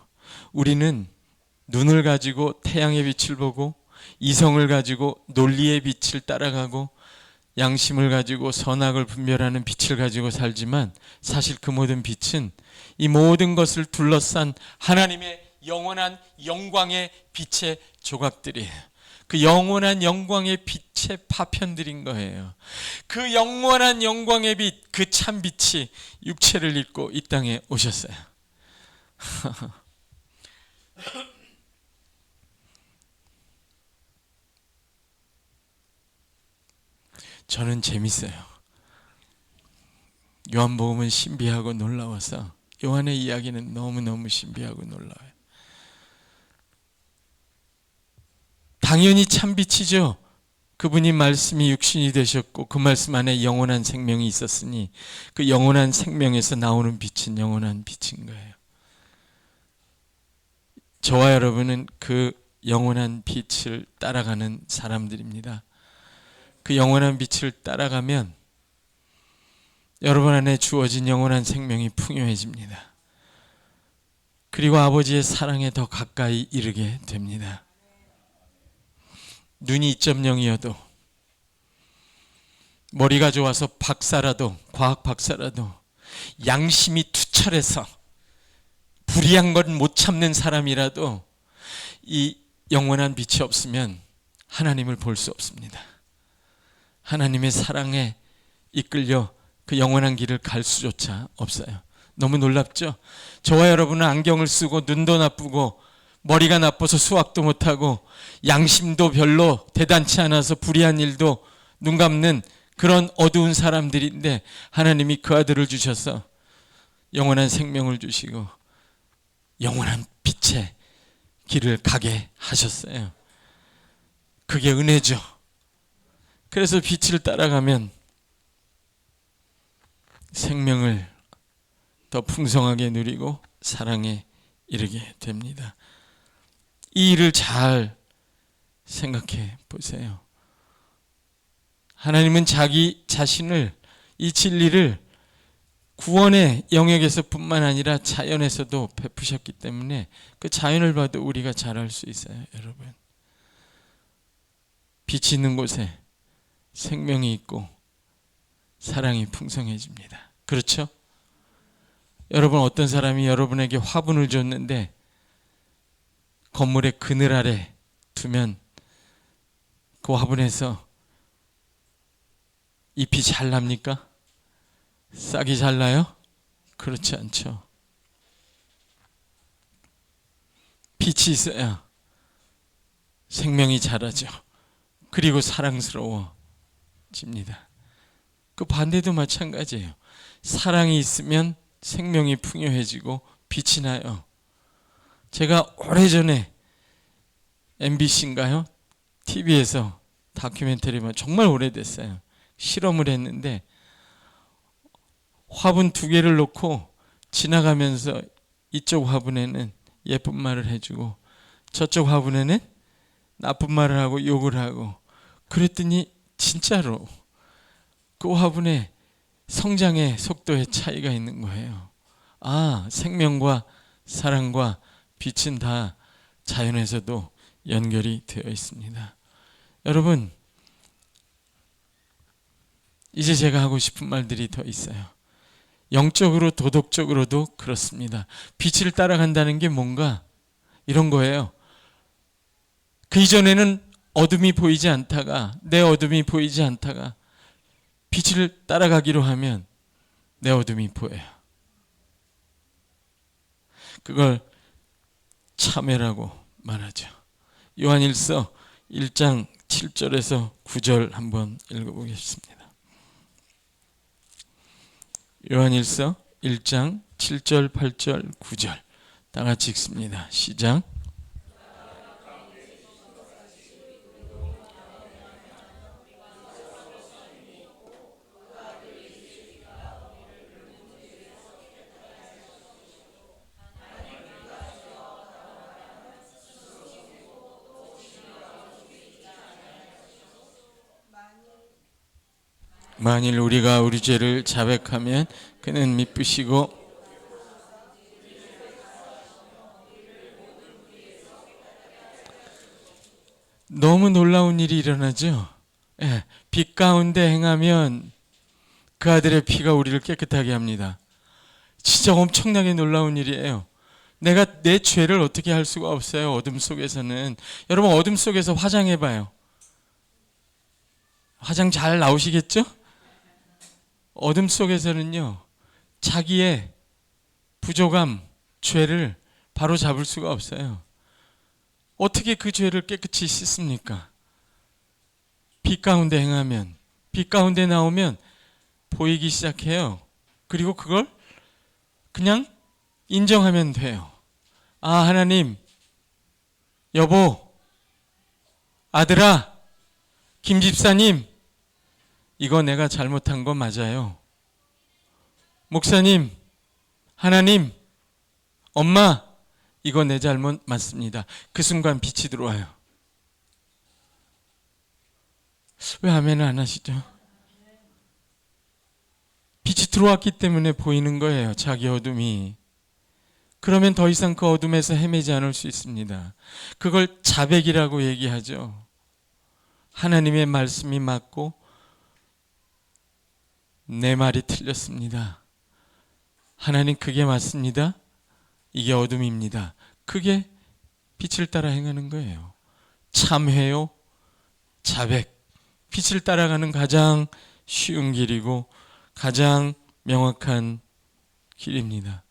우리는 눈을 가지고 태양의 빛을 보고, 이성을 가지고 논리의 빛을 따라가고, 양심을 가지고 선악을 분별하는 빛을 가지고 살지만 사실 그 모든 빛은 이 모든 것을 둘러싼 하나님의 영원한 영광의 빛의 조각들이에요. 그 영원한 영광의 빛의 파편들인 거예요. 그 영원한 영광의 빛, 그 참 빛이 육체를 입고 이 땅에 오셨어요. 저는 재밌어요. 요한복음은 신비하고 놀라워서 요한의 이야기는 너무너무 신비하고 놀라워요. 당연히 참빛이죠. 그분이 말씀이 육신이 되셨고 그 말씀 안에 영원한 생명이 있었으니 그 영원한 생명에서 나오는 빛은 영원한 빛인 거예요. 저와 여러분은 그 영원한 빛을 따라가는 사람들입니다. 그 영원한 빛을 따라가면 여러분 안에 주어진 영원한 생명이 풍요해집니다. 그리고 아버지의 사랑에 더 가까이 이르게 됩니다. 눈이 2.0이어도 머리가 좋아서 박사라도, 과학 박사라도 양심이 투철해서 불의한 건 못 참는 사람이라도 이 영원한 빛이 없으면 하나님을 볼 수 없습니다. 하나님의 사랑에 이끌려 그 영원한 길을 갈 수조차 없어요. 너무 놀랍죠? 저와 여러분은 안경을 쓰고 눈도 나쁘고 머리가 나빠서 수학도 못하고 양심도 별로 대단치 않아서 불의한 일도 눈 감는 그런 어두운 사람들인데 하나님이 그 아들을 주셔서 영원한 생명을 주시고 영원한 빛의 길을 가게 하셨어요. 그게 은혜죠. 그래서 빛을 따라가면 생명을 더 풍성하게 누리고 사랑에 이르게 됩니다. 이 일을 잘 생각해 보세요. 하나님은 자기 자신을, 이 진리를 구원의 영역에서 뿐만 아니라 자연에서도 베푸셨기 때문에 그 자연을 봐도 우리가 잘 알 수 있어요. 여러분, 빛이 있는 곳에 생명이 있고 사랑이 풍성해집니다. 그렇죠? 여러분, 어떤 사람이 여러분에게 화분을 줬는데 건물의 그늘 아래 두면 그 화분에서 잎이 잘 납니까? 싹이 잘 나요? 그렇지 않죠. 빛이 있어야 생명이 자라죠. 그리고 사랑스러워집니다. 그 반대도 마찬가지예요. 사랑이 있으면 생명이 풍요해지고 빛이 나요. 제가 오래전에 MBC인가요? TV에서 다큐멘터리만 정말 오래됐어요. 실험을 했는데 화분 2개를 놓고 지나가면서 이쪽 화분에는 예쁜 말을 해주고 저쪽 화분에는 나쁜 말을 하고 욕을 하고, 그랬더니 진짜로 그 화분에 성장의 속도의 차이가 있는 거예요. 아, 생명과 사랑과 빛은 다 자연에서도 연결이 되어 있습니다. 여러분, 이제 제가 하고 싶은 말들이 더 있어요. 영적으로 도덕적으로도 그렇습니다. 빛을 따라간다는 게 뭔가 이런 거예요. 그 이전에는 어둠이 보이지 않다가, 내 어둠이 보이지 않다가 빛을 따라가기로 하면 내 어둠이 보여요. 그걸 참회라고 말하죠. 요한일서 1장 7절에서 9절 한번 읽어보겠습니다. 요한일서 1장 7절, 8절, 9절 다 같이 읽습니다. 시작. 만일 우리가 우리 죄를 자백하면 그는 미쁘시고 너무 놀라운 일이 일어나죠. 예, 빛 가운데 행하면 그 아들의 피가 우리를 깨끗하게 합니다. 진짜 엄청나게 놀라운 일이에요. 내가 내 죄를 어떻게 할 수가 없어요. 어둠 속에서는. 여러분, 어둠 속에서 화장해봐요. 화장 잘 나오시겠죠? 어둠 속에서는요, 자기의 부족함, 죄를 바로 잡을 수가 없어요. 어떻게 그 죄를 깨끗이 씻습니까? 빛 가운데 행하면, 빛 가운데 나오면 보이기 시작해요. 그리고 그걸 그냥 인정하면 돼요. 아, 하나님, 여보, 아들아, 김 집사님, 이거 내가 잘못한 거 맞아요. 목사님, 하나님, 엄마, 이거 내 잘못 맞습니다. 그 순간 빛이 들어와요. 왜 아멘을 안 하시죠? 빛이 들어왔기 때문에 보이는 거예요. 자기 어둠이. 그러면 더 이상 그 어둠에서 헤매지 않을 수 있습니다. 그걸 자백이라고 얘기하죠. 하나님의 말씀이 맞고 내 말이 틀렸습니다. 하나님, 그게 맞습니다. 이게 어둠입니다. 그게 빛을 따라 행하는 거예요. 참회요, 자백. 빛을 따라가는 가장 쉬운 길이고 가장 명확한 길입니다.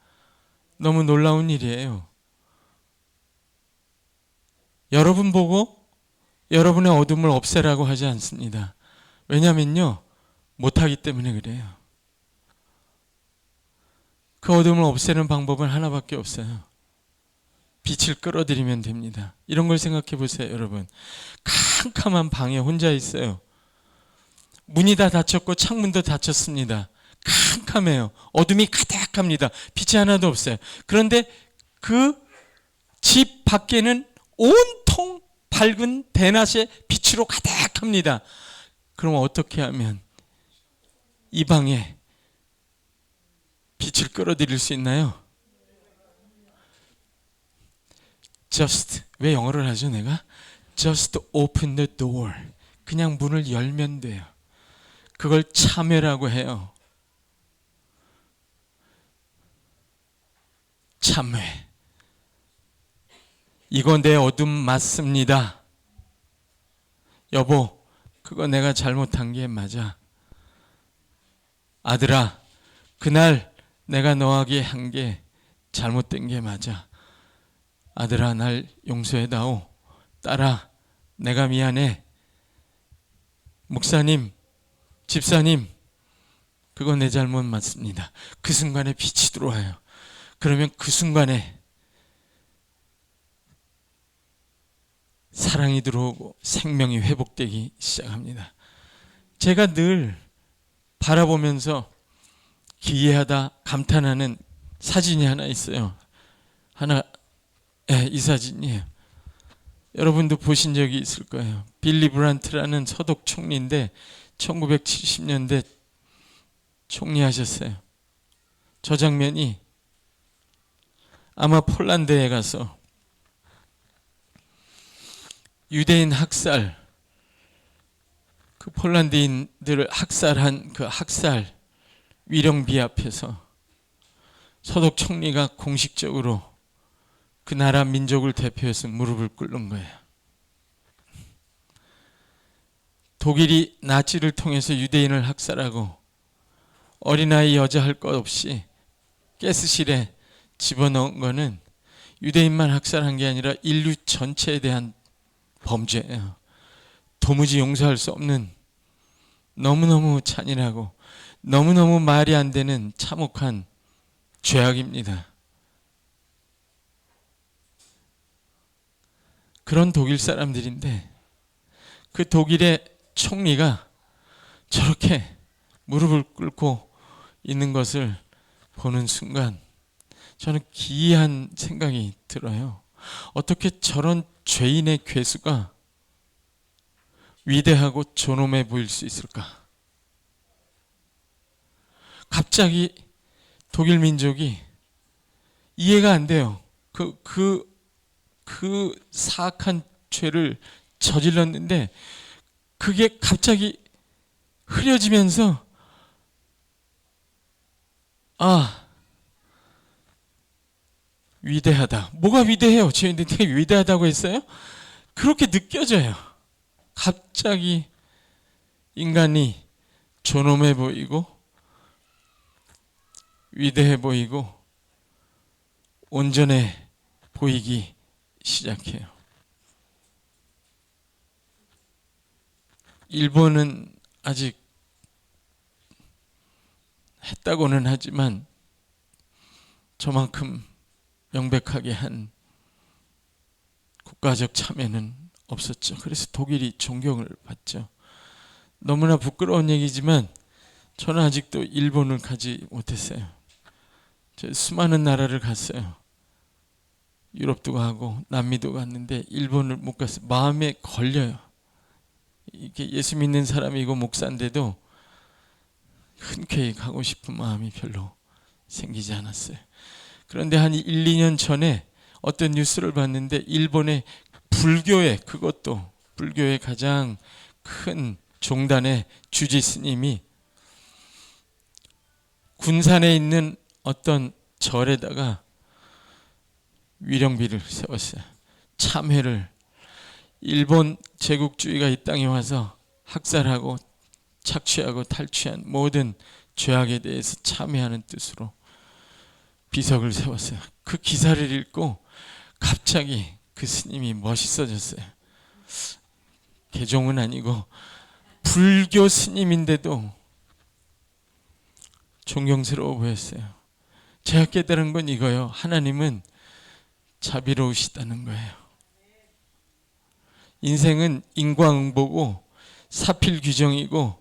너무 놀라운 일이에요. 여러분 보고 여러분의 어둠을 없애라고 하지 않습니다. 왜냐면요, 못하기 때문에 그래요. 그 어둠을 없애는 방법은 하나밖에 없어요. 빛을 끌어들이면 됩니다. 이런 걸 생각해 보세요, 여러분. 캄캄한 방에 혼자 있어요. 문이 다 닫혔고 창문도 닫혔습니다. 캄캄해요. 어둠이 가득합니다. 빛이 하나도 없어요. 그런데 그 집 밖에는 온통 밝은 대낮의 빛으로 가득합니다. 그럼 어떻게 하면 이 방에 빛을 끌어들일 수 있나요? Just, 왜 영어를 하죠 내가? Just open the door. 그냥 문을 열면 돼요. 그걸 참회라고 해요. 참회. 이거 내 어둠 맞습니다. 여보, 그거 내가 잘못한 게 맞아. 아들아, 그날 내가 너에게 한 게 잘못된 게 맞아. 아들아, 날 용서해다오. 딸아, 내가 미안해. 목사님, 집사님, 그거 내 잘못 맞습니다. 그 순간에 빛이 들어와요. 그러면 그 순간에 사랑이 들어오고 생명이 회복되기 시작합니다. 제가 늘 바라보면서 기이하다 감탄하는 사진이 하나 있어요. 이 사진이에요. 여러분도 보신 적이 있을 거예요. 빌리 브란트라는 서독 총리인데 1970년대 총리하셨어요. 저 장면이 아마 폴란드에 가서 유대인 학살, 그 폴란드인들을 학살한 그 학살 위령비 앞에서 서독 총리가 공식적으로 그 나라 민족을 대표해서 무릎을 꿇는 거예요. 독일이 나치를 통해서 유대인을 학살하고 어린아이 여자 할 것 없이 가스실에 집어넣은 거는 유대인만 학살한 게 아니라 인류 전체에 대한 범죄예요. 도무지 용서할 수 없는 너무너무 잔인하고 너무너무 말이 안 되는 참혹한 죄악입니다. 그런 독일 사람들인데 그 독일의 총리가 저렇게 무릎을 꿇고 있는 것을 보는 순간 저는 기이한 생각이 들어요. 어떻게 저런 죄인의 괴수가 위대하고 존엄해 보일 수 있을까? 갑자기 독일 민족이 이해가 안 돼요. 그 사악한 죄를 저질렀는데 그게 갑자기 흐려지면서 위대하다. 뭐가 위대해요? 죄인들이 위대하다고 했어요? 그렇게 느껴져요. 갑자기 인간이 존엄해 보이고 위대해 보이고 온전해 보이기 시작해요. 일본은 아직 했다고는 하지만 저만큼 명백하게 한 국가적 참여는 없었죠. 그래서 독일이 존경을 받죠. 너무나 부끄러운 얘기지만 저는 아직도 일본을 가지 못했어요. 저 수많은 나라를 갔어요. 유럽도 가고 남미도 갔는데 일본을 못 갔어요. 마음에 걸려요. 이게 예수 믿는 사람이고 목사인데도 흔쾌히 가고 싶은 마음이 별로 생기지 않았어요. 그런데 한 1, 2년 전에 어떤 뉴스를 봤는데 일본의 그것도 불교의 가장 큰 종단의 주지 스님이 군산에 있는 어떤 절에다가 위령비를 세웠어요. 참회를 일본 제국주의가 이 땅에 와서 학살하고 착취하고 탈취한 모든 죄악에 대해서 참회하는 뜻으로 비석을 세웠어요. 그 기사를 읽고 갑자기 그 스님이 멋있어졌어요. 개종은 아니고 불교 스님인데도 존경스러워 보였어요. 제가 깨달은 건 이거요. 하나님은 자비로우시다는 거예요. 인생은 인과응보고 사필규정이고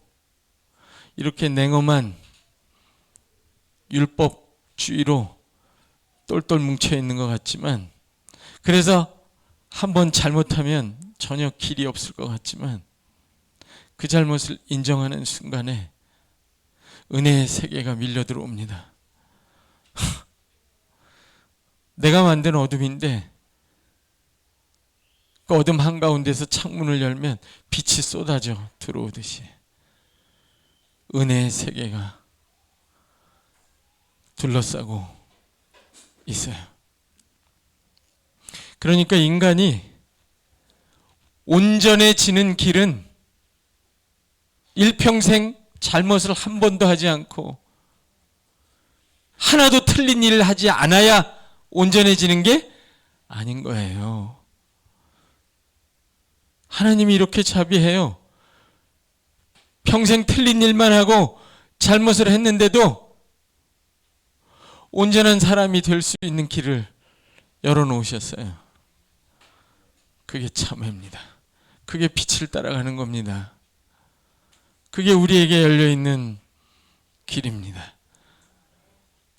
이렇게 냉엄한 율법주의로 똘똘 뭉쳐있는 것 같지만, 그래서 한번 잘못하면 전혀 길이 없을 것 같지만 그 잘못을 인정하는 순간에 은혜의 세계가 밀려 들어옵니다. 내가 만든 어둠인데 그 어둠 한가운데서 창문을 열면 빛이 쏟아져 들어오듯이 은혜의 세계가 둘러싸고 있어요. 그러니까 인간이 온전해지는 길은 일평생 잘못을 한 번도 하지 않고 하나도 틀린 일을 하지 않아야 온전해지는 게 아닌 거예요. 하나님이 이렇게 자비해요. 평생 틀린 일만 하고 잘못을 했는데도 온전한 사람이 될 수 있는 길을 열어놓으셨어요. 그게 참회입니다. 그게 빛을 따라가는 겁니다. 그게 우리에게 열려있는 길입니다.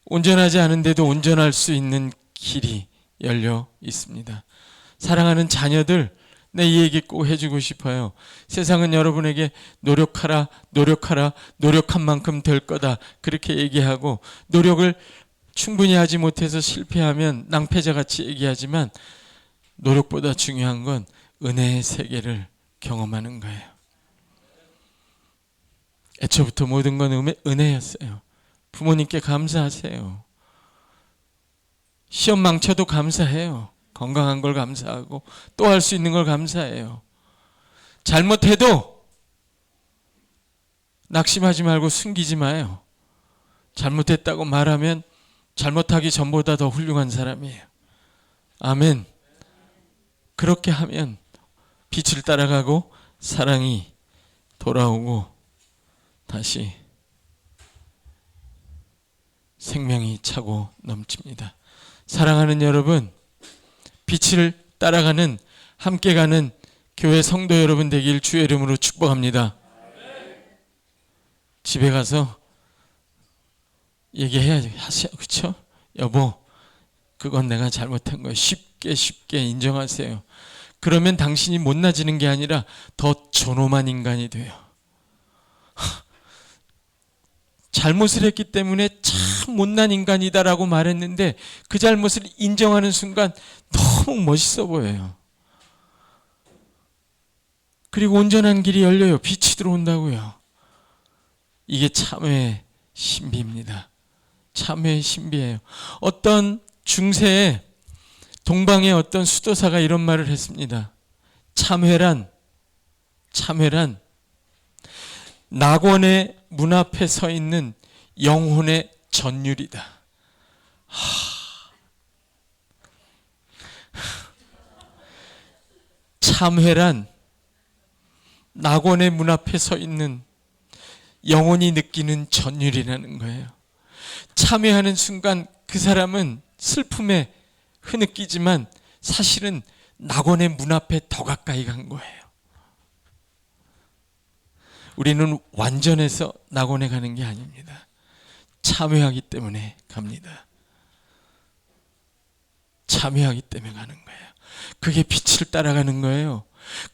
온전하지 않은데도 온전할 수 있는 길이 열려 있습니다. 사랑하는 자녀들, 내 이 얘기 꼭 해주고 싶어요. 세상은 여러분에게 노력하라, 노력하라, 노력한 만큼 될 거다, 그렇게 얘기하고, 노력을 충분히 하지 못해서 실패하면 낭패자같이 얘기하지만 노력보다 중요한 건 은혜의 세계를 경험하는 거예요. 애초부터 모든 건 은혜였어요. 부모님께 감사하세요. 시험 망쳐도 감사해요. 건강한 걸 감사하고 또 할 수 있는 걸 감사해요. 잘못해도 낙심하지 말고 숨기지 마요. 잘못했다고 말하면 잘못하기 전보다 더 훌륭한 사람이에요. 아멘. 그렇게 하면 빛을 따라가고 사랑이 돌아오고 다시 생명이 차고 넘칩니다. 사랑하는 여러분, 빛을 따라가는, 함께 가는 교회 성도 여러분 되길 주의 이름으로 축복합니다. 집에 가서 얘기해야지, 그렇죠? 여보, 그건 내가 잘못한 거예요. 쉽게 인정하세요. 그러면 당신이 못나지는 게 아니라 더 존엄한 인간이 돼요. 잘못을 했기 때문에 참 못난 인간이다라고 말했는데 그 잘못을 인정하는 순간 너무 멋있어 보여요. 그리고 온전한 길이 열려요. 빛이 들어온다고요. 이게 참회의 신비입니다. 참회의 신비예요. 어떤 중세에 동방의 어떤 수도사가 이런 말을 했습니다. 참회란 낙원의 문 앞에 서 있는 영혼의 전율이다. 참회란 낙원의 문 앞에 서 있는 영혼이 느끼는 전율이라는 거예요. 참회하는 순간 그 사람은 슬픔에 흐느끼지만 사실은 낙원의 문 앞에 더 가까이 간 거예요. 우리는 완전해서 낙원에 가는 게 아닙니다. 참회하기 때문에 갑니다. 참회하기 때문에 가는 거예요. 그게 빛을 따라가는 거예요.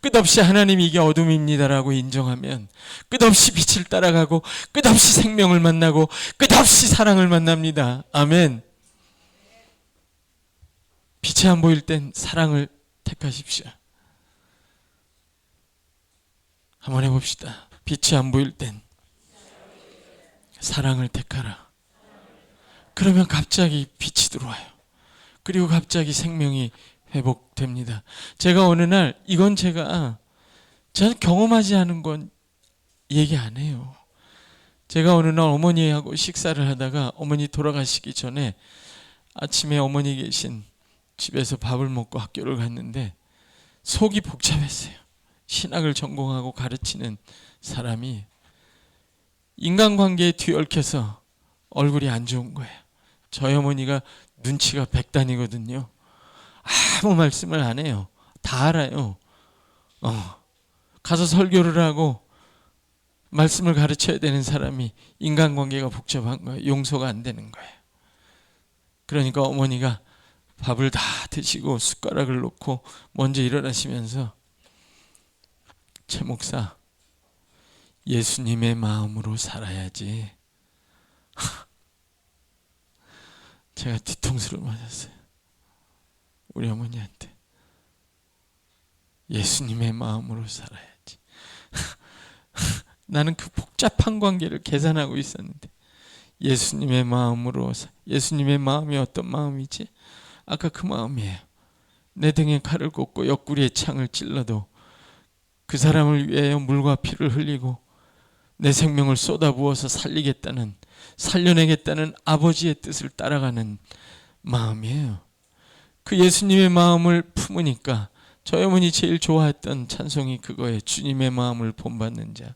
끝없이 하나님이 이게 어둠입니다라고 인정하면 끝없이 빛을 따라가고 끝없이 생명을 만나고 끝없이 사랑을 만납니다. 아멘. 빛이 안 보일 땐 사랑을 택하십시오. 한번 해봅시다. 빛이 안 보일 땐 사랑을 택하라. 그러면 갑자기 빛이 들어와요. 그리고 갑자기 생명이 회복됩니다. 제가 어느 날, 이건 제가 경험하지 않은 건 얘기 안 해요. 제가 어느 날 어머니하고 식사를 하다가 어머니 돌아가시기 전에 아침에 어머니 계신 집에서 밥을 먹고 학교를 갔는데 속이 복잡했어요. 신학을 전공하고 가르치는 사람이 인간관계에 뒤얽혀서 얼굴이 안 좋은 거예요. 저희 어머니가 눈치가 백단이거든요. 아무 말씀을 안 해요. 다 알아요. 가서 설교를 하고 말씀을 가르쳐야 되는 사람이 인간관계가 복잡한 거예요. 용서가 안 되는 거예요. 그러니까 어머니가 밥을 다 드시고 숟가락을 놓고 먼저 일어나시면서 최 목사, 예수님의 마음으로 살아야지. 제가 뒤통수를 맞았어요. 우리 어머니한테. 예수님의 마음으로 살아야지. 나는 그 복잡한 관계를 계산하고 있었는데 예수님의 마음으로, 예수님의 마음이 어떤 마음이지? 아까 그 마음이에요. 내 등에 칼을 꽂고 옆구리에 창을 찔러도 그 사람을 위하여 물과 피를 흘리고 내 생명을 쏟아부어서 살리겠다는, 살려내겠다는 아버지의 뜻을 따라가는 마음이에요. 그 예수님의 마음을 품으니까 저희 어머니 제일 좋아했던 찬송이 그거예요. 주님의 마음을 본받는 자.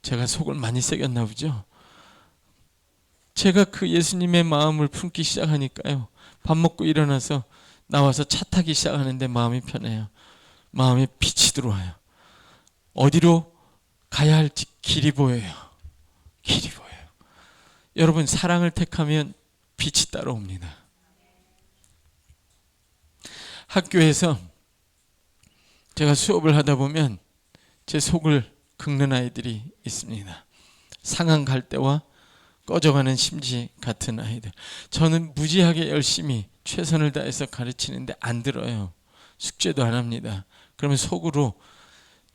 제가 속을 많이 새겼나 보죠. 제가 그 예수님의 마음을 품기 시작하니까요, 밥 먹고 일어나서 나와서 차 타기 시작하는데 마음이 편해요. 마음에 빛이 들어와요. 어디로 가야 할지 길이 보여요. 길이 보여요. 여러분, 사랑을 택하면 빛이 따라옵니다. 학교에서 제가 수업을 하다 보면 제 속을 긁는 아이들이 있습니다. 상한 갈대와 꺼져가는 심지 같은 아이들. 저는 무지하게 열심히 최선을 다해서 가르치는데 안 들어요. 숙제도 안 합니다. 그러면 속으로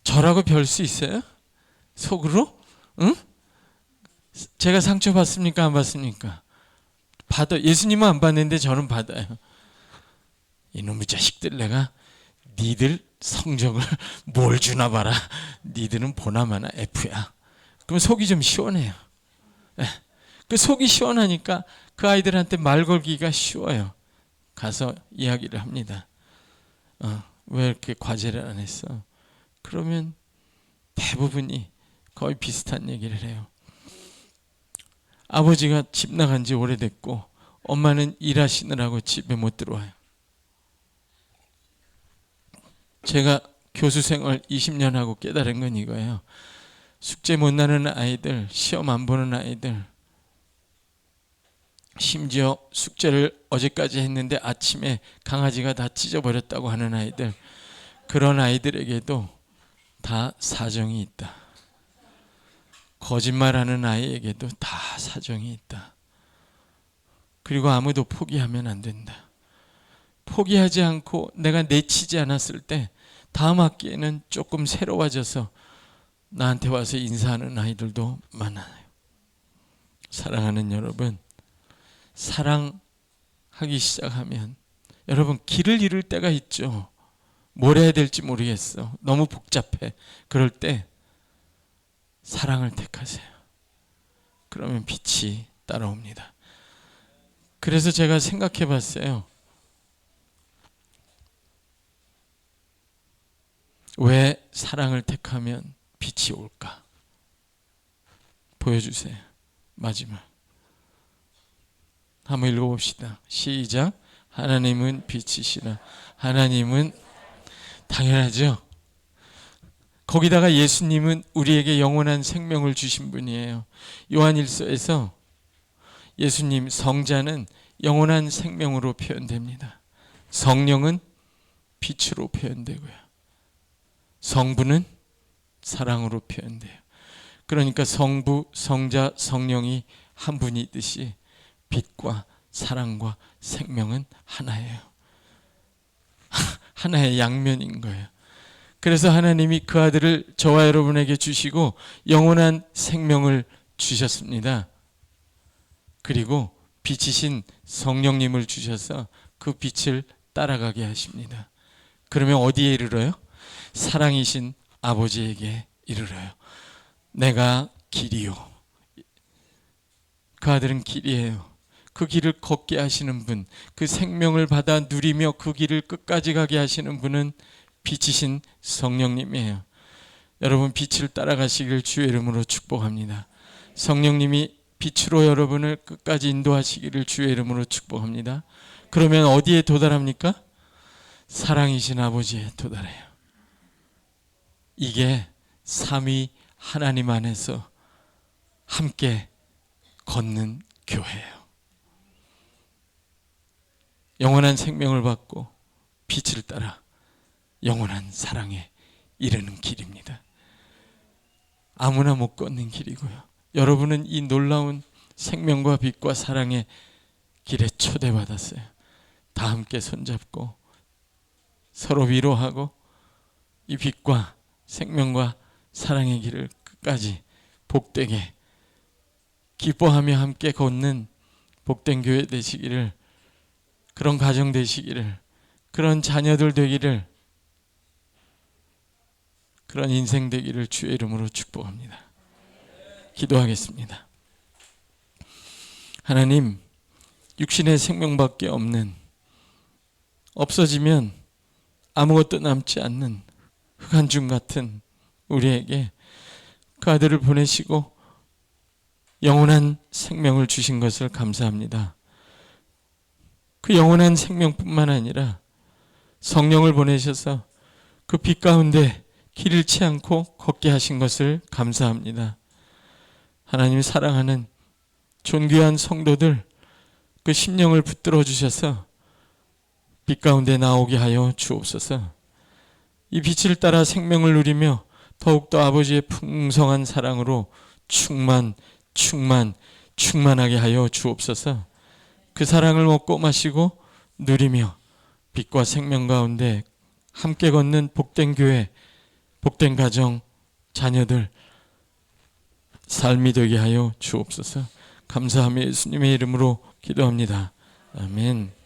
저라고 별 수 있어요? 속으로? 응? 제가 상처 받습니까? 안 받습니까? 받아. 예수님은 안 받는데 저는 받아요. 이놈의 자식들, 내가 니들 성적을 뭘 주나 봐라. 니들은 보나마나 F야. 그럼 속이 좀 시원해요. 그 속이 시원하니까 그 아이들한테 말 걸기가 쉬워요. 가서 이야기를 합니다. 왜 이렇게 과제를 안 했어? 그러면 대부분이 거의 비슷한 얘기를 해요. 아버지가 집 나간 지 오래됐고 엄마는 일하시느라고 집에 못 들어와요. 제가 교수 생활 20년 하고 깨달은 건 이거예요. 숙제 못 나는 아이들, 시험 안 보는 아이들, 심지어 숙제를 어제까지 했는데 아침에 강아지가 다 찢어버렸다고 하는 아이들, 그런 아이들에게도 다 사정이 있다. 거짓말하는 아이에게도 다 사정이 있다. 그리고 아무도 포기하면 안 된다. 포기하지 않고 내가 내치지 않았을 때 다음 학기에는 조금 새로워져서 나한테 와서 인사하는 아이들도 많아요. 사랑하는 여러분, 사랑하기 시작하면 여러분 길을 잃을 때가 있죠. 뭘 해야 될지 모르겠어. 너무 복잡해. 그럴 때 사랑을 택하세요. 그러면 빛이 따라옵니다. 그래서 제가 생각해 봤어요. 왜 사랑을 택하면 빛이 올까? 보여주세요. 마지막. 한번 읽어봅시다. 시작. 하나님은 빛이시라. 하나님은, 당연하죠. 거기다가 예수님은 우리에게 영원한 생명을 주신 분이에요. 요한일서에서 예수님, 성자는 영원한 생명으로 표현됩니다. 성령은 빛으로 표현되고요. 성부는 사랑으로 표현돼요. 그러니까 성부, 성자, 성령이 한 분이듯이 빛과 사랑과 생명은 하나예요. 하나의 양면인 거예요. 그래서 하나님이 그 아들을 저와 여러분에게 주시고 영원한 생명을 주셨습니다. 그리고 빛이신 성령님을 주셔서 그 빛을 따라가게 하십니다. 그러면 어디에 이르러요? 사랑이신 아버지에게 이르러요. 내가 길이요. 그 아들은 길이에요. 그 길을 걷게 하시는 분, 그 생명을 받아 누리며 그 길을 끝까지 가게 하시는 분은 빛이신 성령님이에요. 여러분 빛을 따라가시길 주의 이름으로 축복합니다. 성령님이 빛으로 여러분을 끝까지 인도하시기를 주의 이름으로 축복합니다. 그러면 어디에 도달합니까? 사랑이신 아버지에 도달해요. 이게 삼위 하나님 안에서 함께 걷는 교회예요. 영원한 생명을 받고 빛을 따라 영원한 사랑에 이르는 길입니다. 아무나 못 걷는 길이고요. 여러분은 이 놀라운 생명과 빛과 사랑의 길에 초대받았어요. 다 함께 손잡고 서로 위로하고 이 빛과 생명과 사랑의 길을 끝까지 복되게 기뻐하며 함께 걷는 복된 교회 되시기를, 그런 가정 되시기를, 그런 자녀들 되기를, 그런 인생 되기를 주의 이름으로 축복합니다. 기도하겠습니다. 하나님, 육신의 생명밖에 없는, 없어지면 아무것도 남지 않는 흑한줌 같은 우리에게 그 아들을 보내시고 영원한 생명을 주신 것을 감사합니다. 그 영원한 생명뿐만 아니라 성령을 보내셔서 그 빛 가운데 길 잃지 않고 걷게 하신 것을 감사합니다. 하나님 사랑하는 존귀한 성도들, 그 심령을 붙들어 주셔서 빛 가운데 나오게 하여 주옵소서. 이 빛을 따라 생명을 누리며 더욱더 아버지의 풍성한 사랑으로 충만하게 하여 주옵소서. 그 사랑을 먹고 마시고 누리며 빛과 생명 가운데 함께 걷는 복된 교회, 복된 가정, 자녀들 삶이 되게 하여 주옵소서. 감사하며 예수님의 이름으로 기도합니다. 아멘.